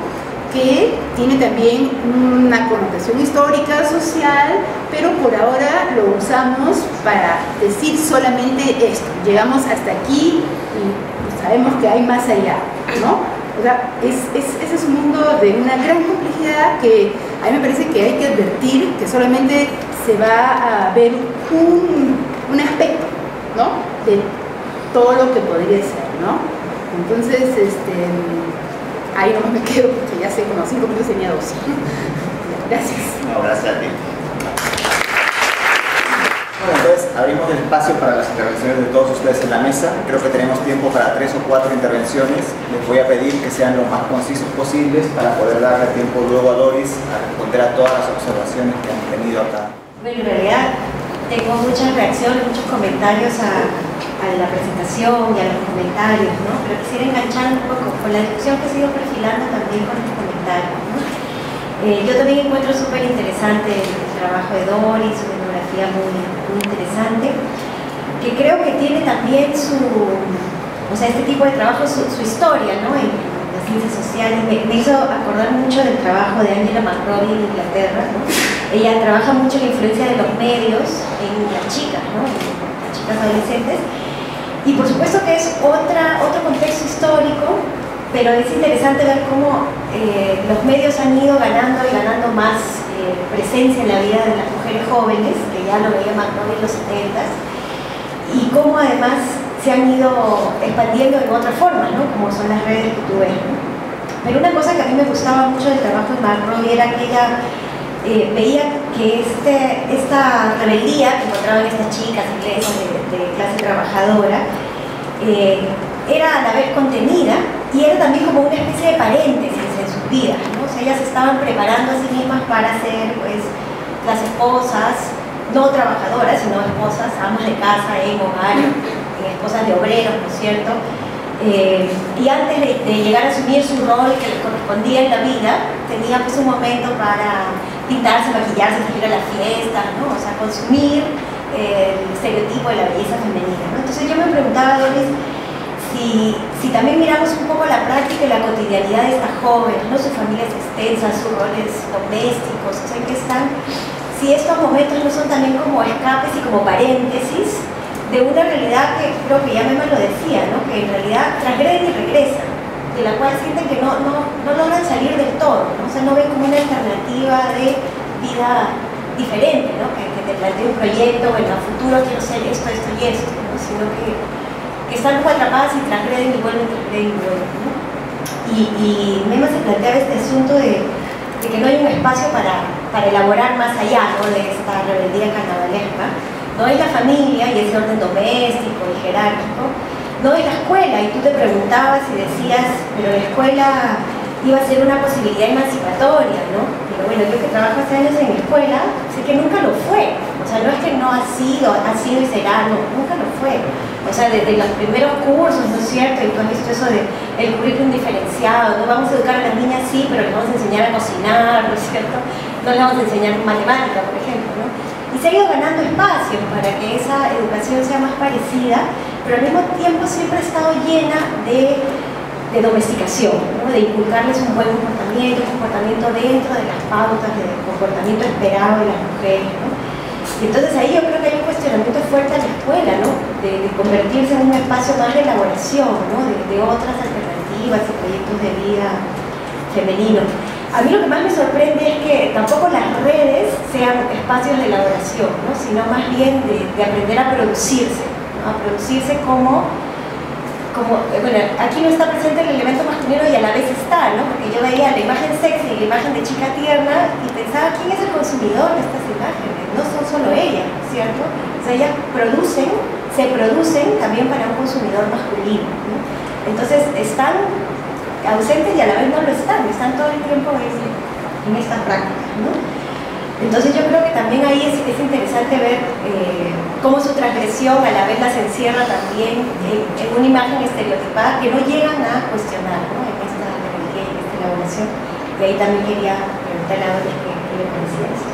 que tiene también una connotación histórica, social, pero por ahora lo usamos para decir solamente esto. Llegamos hasta aquí y sabemos que hay más allá, ¿no? O sea, ese es un mundo de una gran complejidad que a mí me parece que hay que advertir que solamente se va a ver un aspecto, ¿no? De todo lo que podría ser, ¿no? Entonces, ahí no me quedo porque ya sé, como 5 minutos tenía 2. Gracias. No, gracias a ti. Bueno, entonces abrimos el espacio para las intervenciones de todos ustedes en la mesa. Creo que tenemos tiempo para 3 o 4 intervenciones. Les voy a pedir que sean lo más concisos posibles para poder darle tiempo luego a Doris a responder a todas las observaciones que han tenido acá. Bueno, en realidad tengo muchas reacciones, muchos comentarios a la presentación y a los comentarios, ¿no? Pero quisiera enganchar un poco con la discusión que se ha ido perfilando también con los comentarios, ¿no? Yo también encuentro súper interesante el trabajo de Doris, su etnografía muy interesante, que creo que tiene también este tipo de trabajo, su historia, ¿no? En las ciencias sociales. Me hizo acordar mucho del trabajo de Angela McRobbie en Inglaterra, ¿no? Ella trabaja mucho la influencia de los medios en las chicas, ¿no? En las chicas adolescentes. Y por supuesto que es otro contexto histórico, pero es interesante ver cómo los medios han ido ganando y ganando más presencia en la vida de las mujeres jóvenes, que ya lo veía McRobbie en los 70s, y cómo además se han ido expandiendo en otras formas, ¿no? Como son las redes que tú ves, ¿no? Pero una cosa que a mí me gustaba mucho del trabajo de McRobbie era que ella veía que esta rebeldía que encontraban estas chicas inglesas de clase trabajadora era a la vez contenida y era también como una especie de paréntesis en sus vidas, ¿no? O sea, ellas estaban preparando a sí mismas para ser, pues, las esposas, no trabajadoras, sino esposas, amas de casa, en hogar, esposas de obreros, ¿no es cierto? y antes de llegar a asumir su rol que le correspondía en la vida, tenía pues un momento para pintarse, maquillarse, salir a la fiesta, ¿no? O sea, consumir el estereotipo de la belleza femenina, ¿no? Entonces yo me preguntaba, Doris, si también miramos un poco la práctica y la cotidianidad de esta joven, ¿no? Sus familias extensas, sus roles domésticos, o sea, ¿en qué están? Si estos momentos no son también como escapes y como paréntesis de una realidad que creo que ya Mema lo decía, ¿no? Que en realidad transgreden y regresan, de la cual sienten que no logran salir del todo, ¿no? O sea, no ven como una alternativa de vida diferente, ¿no? Que te plantee un proyecto, bueno, a futuro quiero ser esto, esto y esto, ¿no? Sino que están como atrapadas y transgreden y vuelven, ¿no? Y Mema se planteaba este asunto de que no hay un espacio para elaborar más allá, ¿no? De esta rebeldía carnavalesca. No es la familia y ese orden doméstico y jerárquico, no es la escuela, y tú te preguntabas y decías, pero la escuela iba a ser una posibilidad emancipatoria, ¿no? Pero bueno, yo que trabajo hace años en la escuela, sé que nunca lo fue. O sea, no es que no ha sido y será, no, nunca lo fue. O sea, desde los primeros cursos, ¿no es cierto? Y tú has visto eso de el currículum diferenciado, ¿no? Vamos a educar a las niñas, sí, pero les vamos a enseñar a cocinar, ¿no es cierto? No les vamos a enseñar matemática, por ejemplo, ¿no? Y se ha ido ganando espacios para que esa educación sea más parecida, pero al mismo tiempo siempre ha estado llena de domesticación, ¿no? De inculcarles un buen comportamiento, un comportamiento dentro de las pautas de comportamiento esperado de las mujeres, ¿no? Y entonces ahí yo creo que hay un cuestionamiento fuerte a la escuela, ¿no? De convertirse en un espacio más de elaboración, ¿no? De otras alternativas y proyectos de vida femenino. A mí lo que más me sorprende es que tampoco las redes sean espacios de elaboración, ¿no? Sino más bien de aprender a producirse, ¿no? A producirse como, bueno, aquí no está presente el elemento masculino y a la vez está, ¿no? Porque yo veía la imagen sexy y la imagen de chica tierna y pensaba, ¿quién es el consumidor de estas imágenes? No son solo ellas, ¿cierto? O sea, ellas se producen también para un consumidor masculino, ¿no? Entonces están ausentes y a la vez no lo están todo el tiempo en esta práctica, ¿no? Entonces yo creo que también ahí es interesante ver cómo su transgresión a la vez las encierra también en una imagen estereotipada que no llegan a cuestionar, ¿no? En esta rebeldía y en esta elaboración. Y ahí también quería preguntarle a Doris qué le parecía esto.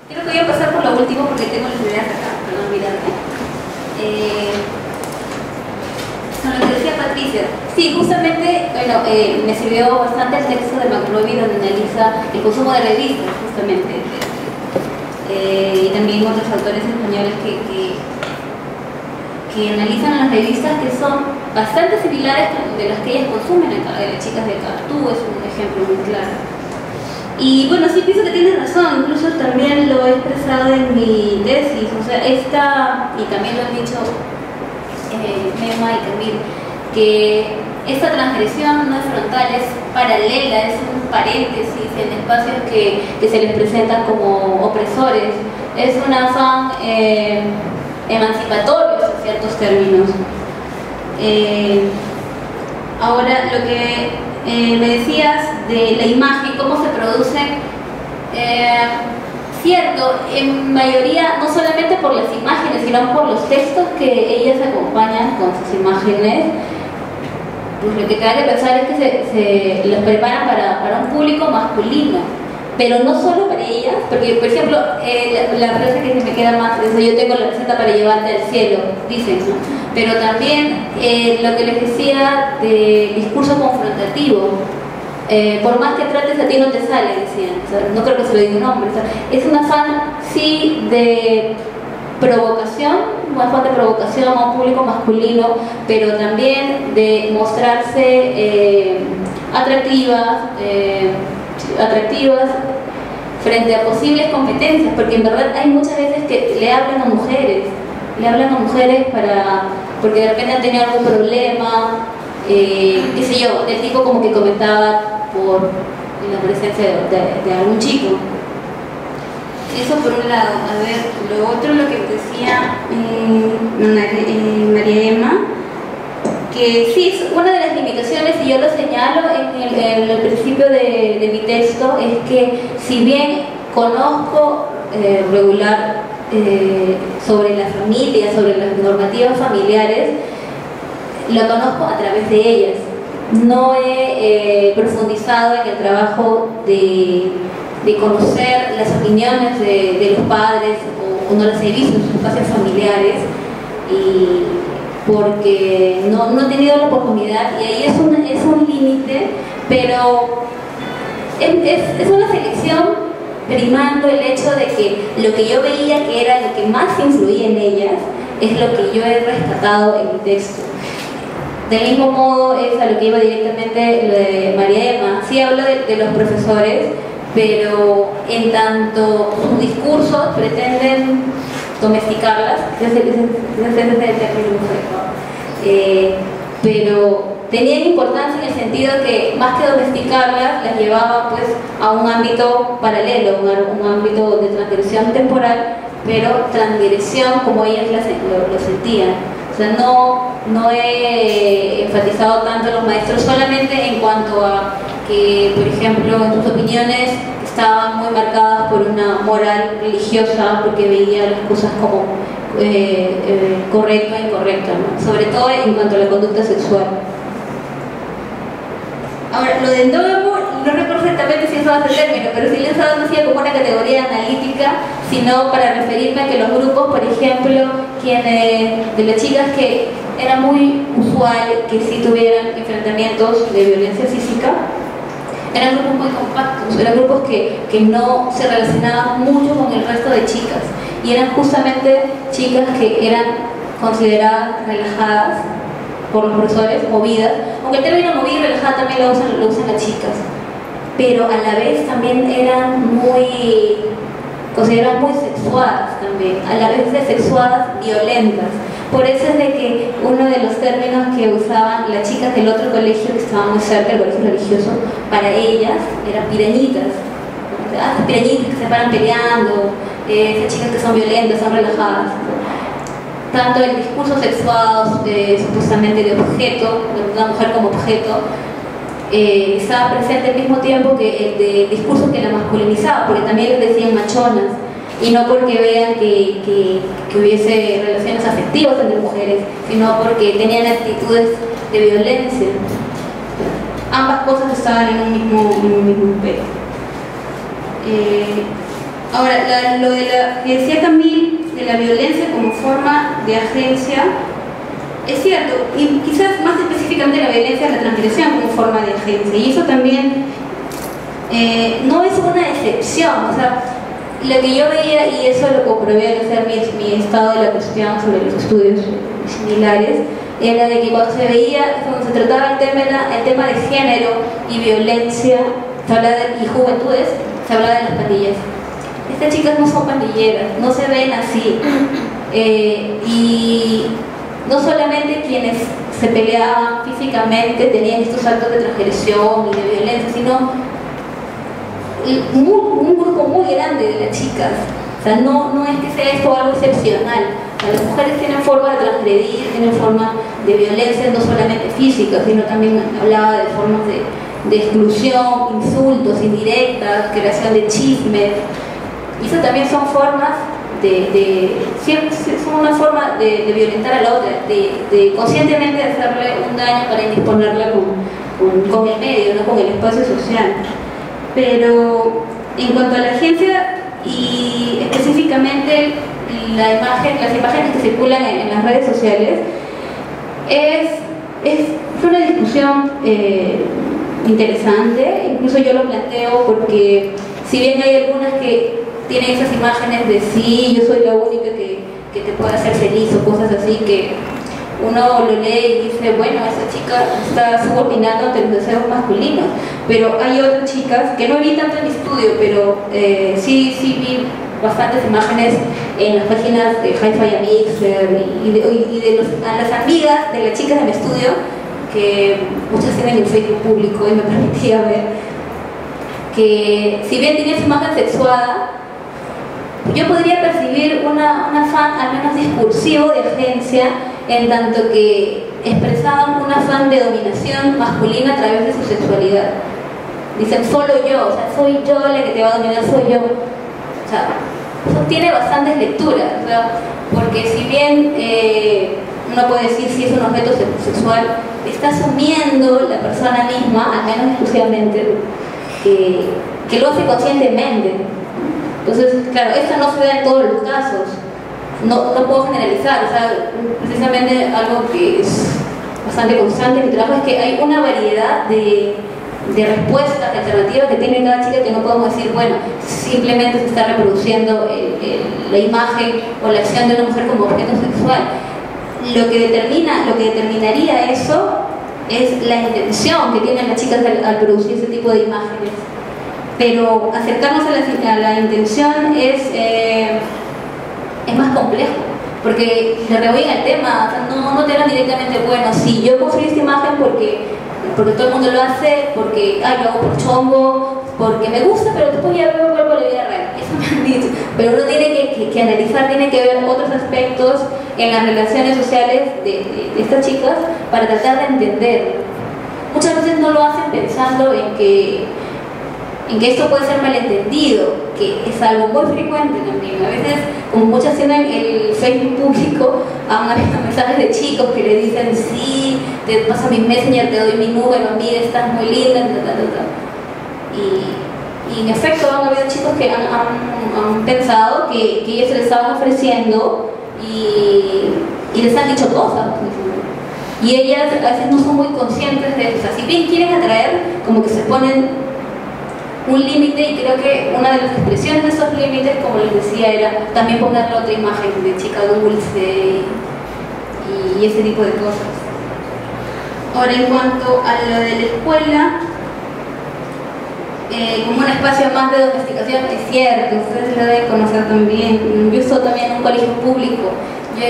Creo que voy a pasar por lo último porque tengo las ideas acá, para no olvidarme. Con lo que decía Patricia, sí, justamente, bueno, me sirvió bastante el texto de McRobbie donde analiza el consumo de revistas, justamente, y también otros autores españoles que analizan las revistas que son bastante similares de las que ellas consumen. Las chicas de Cartú es un ejemplo muy claro. Y bueno, sí pienso que tienes razón, incluso también lo he expresado en mi tesis, o sea, y también lo han dicho Mema y Camille, que esta transgresión no es frontal, es paralela, es un paréntesis en espacios que se les presentan como opresores, es un afán emancipatorio en ciertos términos. Ahora, lo que me decías de la imagen, cómo se produce, cierto, en mayoría no solamente por las imágenes, sino por los textos que ellas acompañan con sus imágenes. Pues lo que te da que pensar es que se los preparan para un público masculino, pero no solo para ellas, porque por ejemplo la frase que se me queda más es: yo tengo la receta para llevarte al cielo, dicen, ¿no? Pero también lo que les decía de discurso confrontativo, por más que trates a ti no te sale, decían, o sea, no creo que se lo diga un hombre, o sea, es un afán sí de provocación, un afán de provocación a un público masculino, pero también de mostrarse atractivas frente a posibles competencias, porque en verdad hay muchas veces que le hablan a mujeres porque de repente han tenido algún problema, qué sé yo, del tipo como que comentaba por la presencia de algún chico. Eso por un lado. A ver, lo otro, lo que decía María Emma, que sí, es una de las limitaciones, y yo lo señalo en el principio de mi texto, es que si bien conozco regular sobre la familia, sobre las normativas familiares, lo conozco a través de ellas. No he profundizado en el trabajo de conocer las opiniones de los padres, o no las he visto en sus espacios familiares, y porque no he tenido la oportunidad, y ahí es un límite, pero es una selección primando el hecho de que lo que yo veía que era lo que más influía en ellas es lo que yo he rescatado en mi texto. Del mismo modo es a lo que iba directamente lo de María Emma. Sí hablo de los profesores, pero en tanto sus discursos pretenden domesticarlas, pero tenían importancia en el sentido que más que domesticarlas, las llevaba pues a un ámbito paralelo, un ámbito de transgresión temporal, pero transgresión como ellas lo sentían. O sea, no he enfatizado tanto a los maestros solamente en cuanto a que, por ejemplo, en sus opiniones estaban muy marcadas por una moral religiosa, porque veía las cosas como correcto e incorrecto, ¿no? Sobre todo en cuanto a la conducta sexual. Ahora, lo de endógamo, no recuerdo exactamente si eso va a ser término, pero sí lo he usado no como una categoría analítica, sino para referirme a que los grupos, por ejemplo, de las chicas que era muy usual que sí tuvieran enfrentamientos de violencia física, eran grupos muy compactos, eran grupos que no se relacionaban mucho con el resto de chicas, y eran justamente chicas que eran consideradas relajadas por los profesores, movidas, aunque el término movida y relajada también lo usan las chicas, pero a la vez también eran consideradas muy sexuadas también, a la vez de sexuadas violentas. Por eso es de que uno de los términos que usaban las chicas del otro colegio que estaba muy cerca del colegio religioso, para ellas eran pirañitas. Esas pirañitas que se paran peleando, esas chicas que son violentas, son relajadas. Tanto el discurso sexuado, supuestamente de objeto, de una mujer como objeto, estaba presente al mismo tiempo que el de discurso que la masculinizaba, porque también les decían machonas, y no porque vean que hubiese relaciones afectivas entre mujeres, sino porque tenían actitudes de violencia. Ambas cosas estaban en un mismo pelo. Ahora, lo de que decía Camille, de la violencia como forma de agencia, es cierto, y quizás más específicamente la violencia de la transgresión como forma de agencia, y eso también no es una excepción. O sea, lo que yo veía, y eso lo comprobé al hacer mi estado de la cuestión sobre los estudios similares, era de que cuando se veía, cuando se trataba el tema de género y violencia y juventudes, se hablaba de las pandillas. Estas chicas no son pandilleras, no se ven así, y no solamente quienes se peleaban físicamente tenían estos actos de transgresión y de violencia, sino un grupo muy grande de las chicas. O sea, no es que sea esto algo excepcional. O sea, las mujeres tienen forma de transgredir, tienen forma de violencia, no solamente física, sino también hablaba de formas de exclusión, insultos, indirectas, creación de chismes. Y eso también son formas son una forma de violentar a la otra, de conscientemente hacerle un daño para indisponerla con el medio, no con el espacio social. Pero en cuanto a la agencia y específicamente las imágenes que circulan en las redes sociales, es una discusión interesante. Incluso yo lo planteo porque si bien hay algunas que tienen esas imágenes de sí, yo soy la única que te puede hacer feliz o cosas así, que uno lo lee y dice, bueno, esa chica está subordinando ante los deseos masculinos. Pero hay otras chicas que no vi tanto en mi estudio, pero sí vi bastantes imágenes en las páginas de Hi-Fi Mixer y a las amigas de las chicas de mi estudio, que muchas tienen el Facebook público y me permitía ver, que si bien tenía su imagen sexuada, yo podría percibir un afán al menos discursivo de agencia, en tanto que expresaban un afán de dominación masculina a través de su sexualidad. Dicen, solo yo, o sea, soy yo la que te va a dominar, soy yo. O sea, eso tiene bastantes lecturas, ¿verdad? Porque si bien uno puede decir si es un objeto sexual, está asumiendo la persona misma, al menos exclusivamente, que lo hace conscientemente. Entonces, claro, esto no se da en todos los casos, no puedo generalizar, o sea, precisamente algo que es bastante constante en mi trabajo es que hay una variedad de respuestas alternativas que tiene cada chica, que no podemos decir, bueno, simplemente se está reproduciendo la imagen o la acción de una mujer como objeto sexual. Lo que determinaría eso es la intención que tienen las chicas al producir ese tipo de imágenes. Pero acercarnos a la intención es más complejo, porque le rebogan el tema, o sea, no te hablan directamente, bueno, si yo construí esta imagen porque todo el mundo lo hace, porque lo hago por chongo, porque me gusta, pero después ya veo vuelvo a la vida real. Eso me han dicho. Pero uno tiene que analizar, tiene que ver otros aspectos en las relaciones sociales de estas chicas para tratar de entender. Muchas veces no lo hacen pensando en que esto puede ser malentendido, que es algo muy frecuente también. A veces, como muchas tienen el Facebook público, han habido mensajes de chicos que le dicen, sí, te paso mi Messenger, te doy mi número, mira, estás muy linda, y en efecto han habido chicos que han pensado que ellos se les estaban ofreciendo y les han dicho cosas. Y ellas a veces no son muy conscientes de eso. O sea, si bien quieren atraer, como que se ponen un límite, y creo que una de las expresiones de esos límites, como les decía, era también ponerle otra imagen de chica dulce y ese tipo de cosas. Ahora, en cuanto a lo de la escuela, como un espacio más de domesticación, es cierto, ustedes lo deben conocer también. Yo estoy también en un colegio público. Yo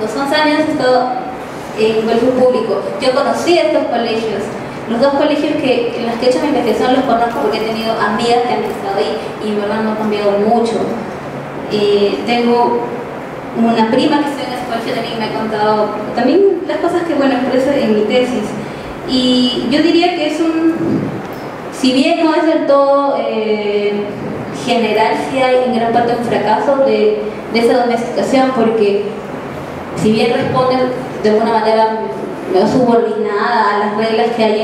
los 11 años he estado en un colegio público. Yo conocí estos colegios. Los dos colegios en los que he hecho mi investigación los conozco porque he tenido amigas que han estado ahí y en verdad no han cambiado mucho. Tengo una prima que está en ese colegio también, me ha contado también las cosas que expreso en mi tesis. Y yo diría que es si bien no es del todo general, sí hay en gran parte un fracaso de esa domesticación, porque si bien responden de alguna manera subordinada a las reglas que hay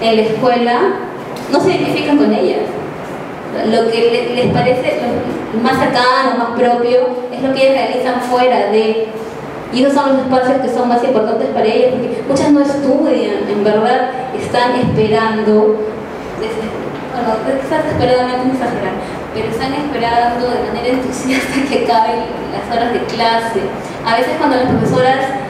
en la escuela, no se identifican con ellas. Lo que les parece más cercano, más propio, es lo que ellas realizan fuera de... Y esos son los espacios que son más importantes para ellas, porque muchas no estudian, en verdad están esperando, quizás desesperadamente exagerar, pero están esperando de manera entusiasta que acaben las horas de clase. A veces cuando las profesoras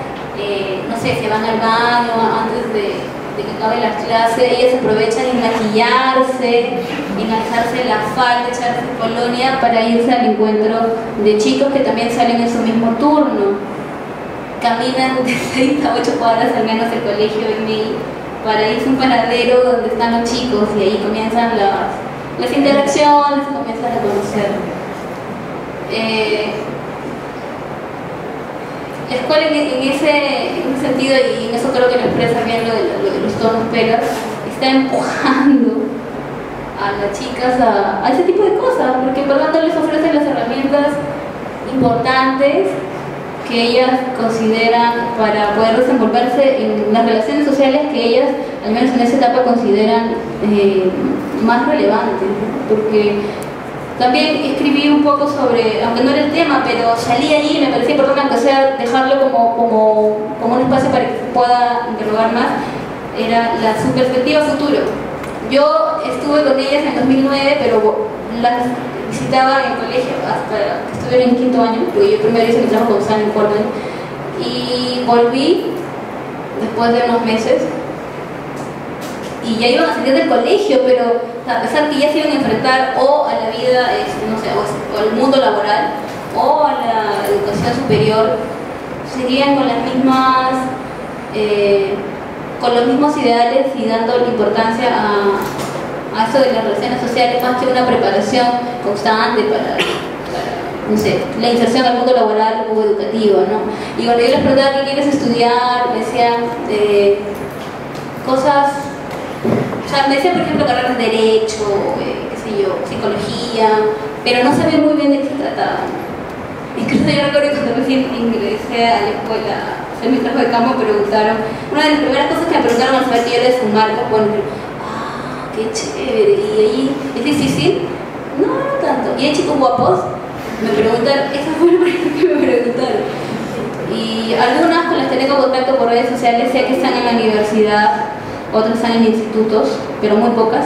no sé, se van al baño antes de que acabe la clase, ellas aprovechan en maquillarse, en alzarse la falda, echarse colonia para irse al encuentro de chicos que también salen en su mismo turno. Caminan de 6 a 8 cuadras al menos del colegio en mí para irse a un paradero donde están los chicos, y ahí comienzan las interacciones, comienzan a conocer. La escuela en ese sentido, y en eso creo que lo expresa bien lo de los tonos peras, está empujando a las chicas a ese tipo de cosas, porque en verdad no les ofrecen las herramientas importantes que ellas consideran para poder desenvolverse en las relaciones sociales que ellas, al menos en esa etapa, consideran más relevantes, ¿no? Porque también escribí un poco sobre, aunque no era el tema, pero salí allí y me parecía importante, aunque sea dejarlo como un espacio para que se pueda interrogar más, era su perspectiva futuro. Yo estuve con ellas en 2009, pero las visitaba en el colegio hasta que estuve en quinto año, porque yo primero hice mi trabajo con San Informe, y volví después de unos meses y ya iban a salir del colegio, pero a pesar que ya se iban a enfrentar o a la vida, no sé, o al mundo laboral o a la educación superior, seguían con las mismas con los mismos ideales y dando importancia a eso de las relaciones sociales, más que una preparación constante para no sé, la inserción al mundo laboral o educativo, ¿no? Y cuando yo les preguntaba qué quieres estudiar, me decían cosas, o sea, me decían por ejemplo carreras de derecho, qué sé yo, psicología, pero no sabían muy bien de qué se trataba. Incluso yo recuerdo que cuando recién ingresé a la escuela, en mi trabajo de campo, me preguntaron, una de las primeras cosas que me preguntaron al saber que yo era de Sumarco, bueno, qué chévere, y ahí, ¿es difícil? No, no tanto. ¿Y hay chicos guapos? Me preguntaron, esa fue la primera que me preguntaron. Y algunas con las que tengo contacto por redes sociales, sé que están en la universidad, otras están en institutos, pero muy pocas.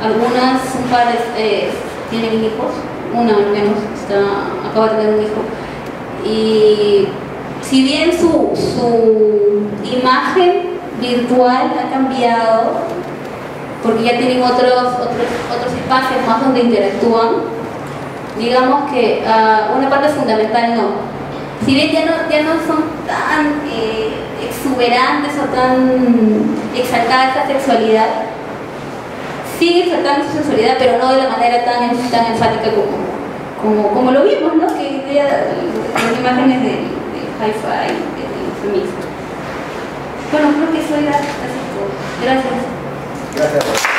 Algunas, un par tienen hijos, una al menos acaba de tener un hijo. Y si bien su imagen virtual ha cambiado, porque ya tienen otros espacios más donde interactúan, digamos que una parte fundamental no. Si bien ya no son tan exuberantes o tan exaltada esa sexualidad, sigue exaltando su sexualidad, pero no de la manera tan enfática como lo vimos, ¿no? Que las imágenes del hi-fi, del feminismo. Bueno, creo que eso era así todo. Gracias. Gracias.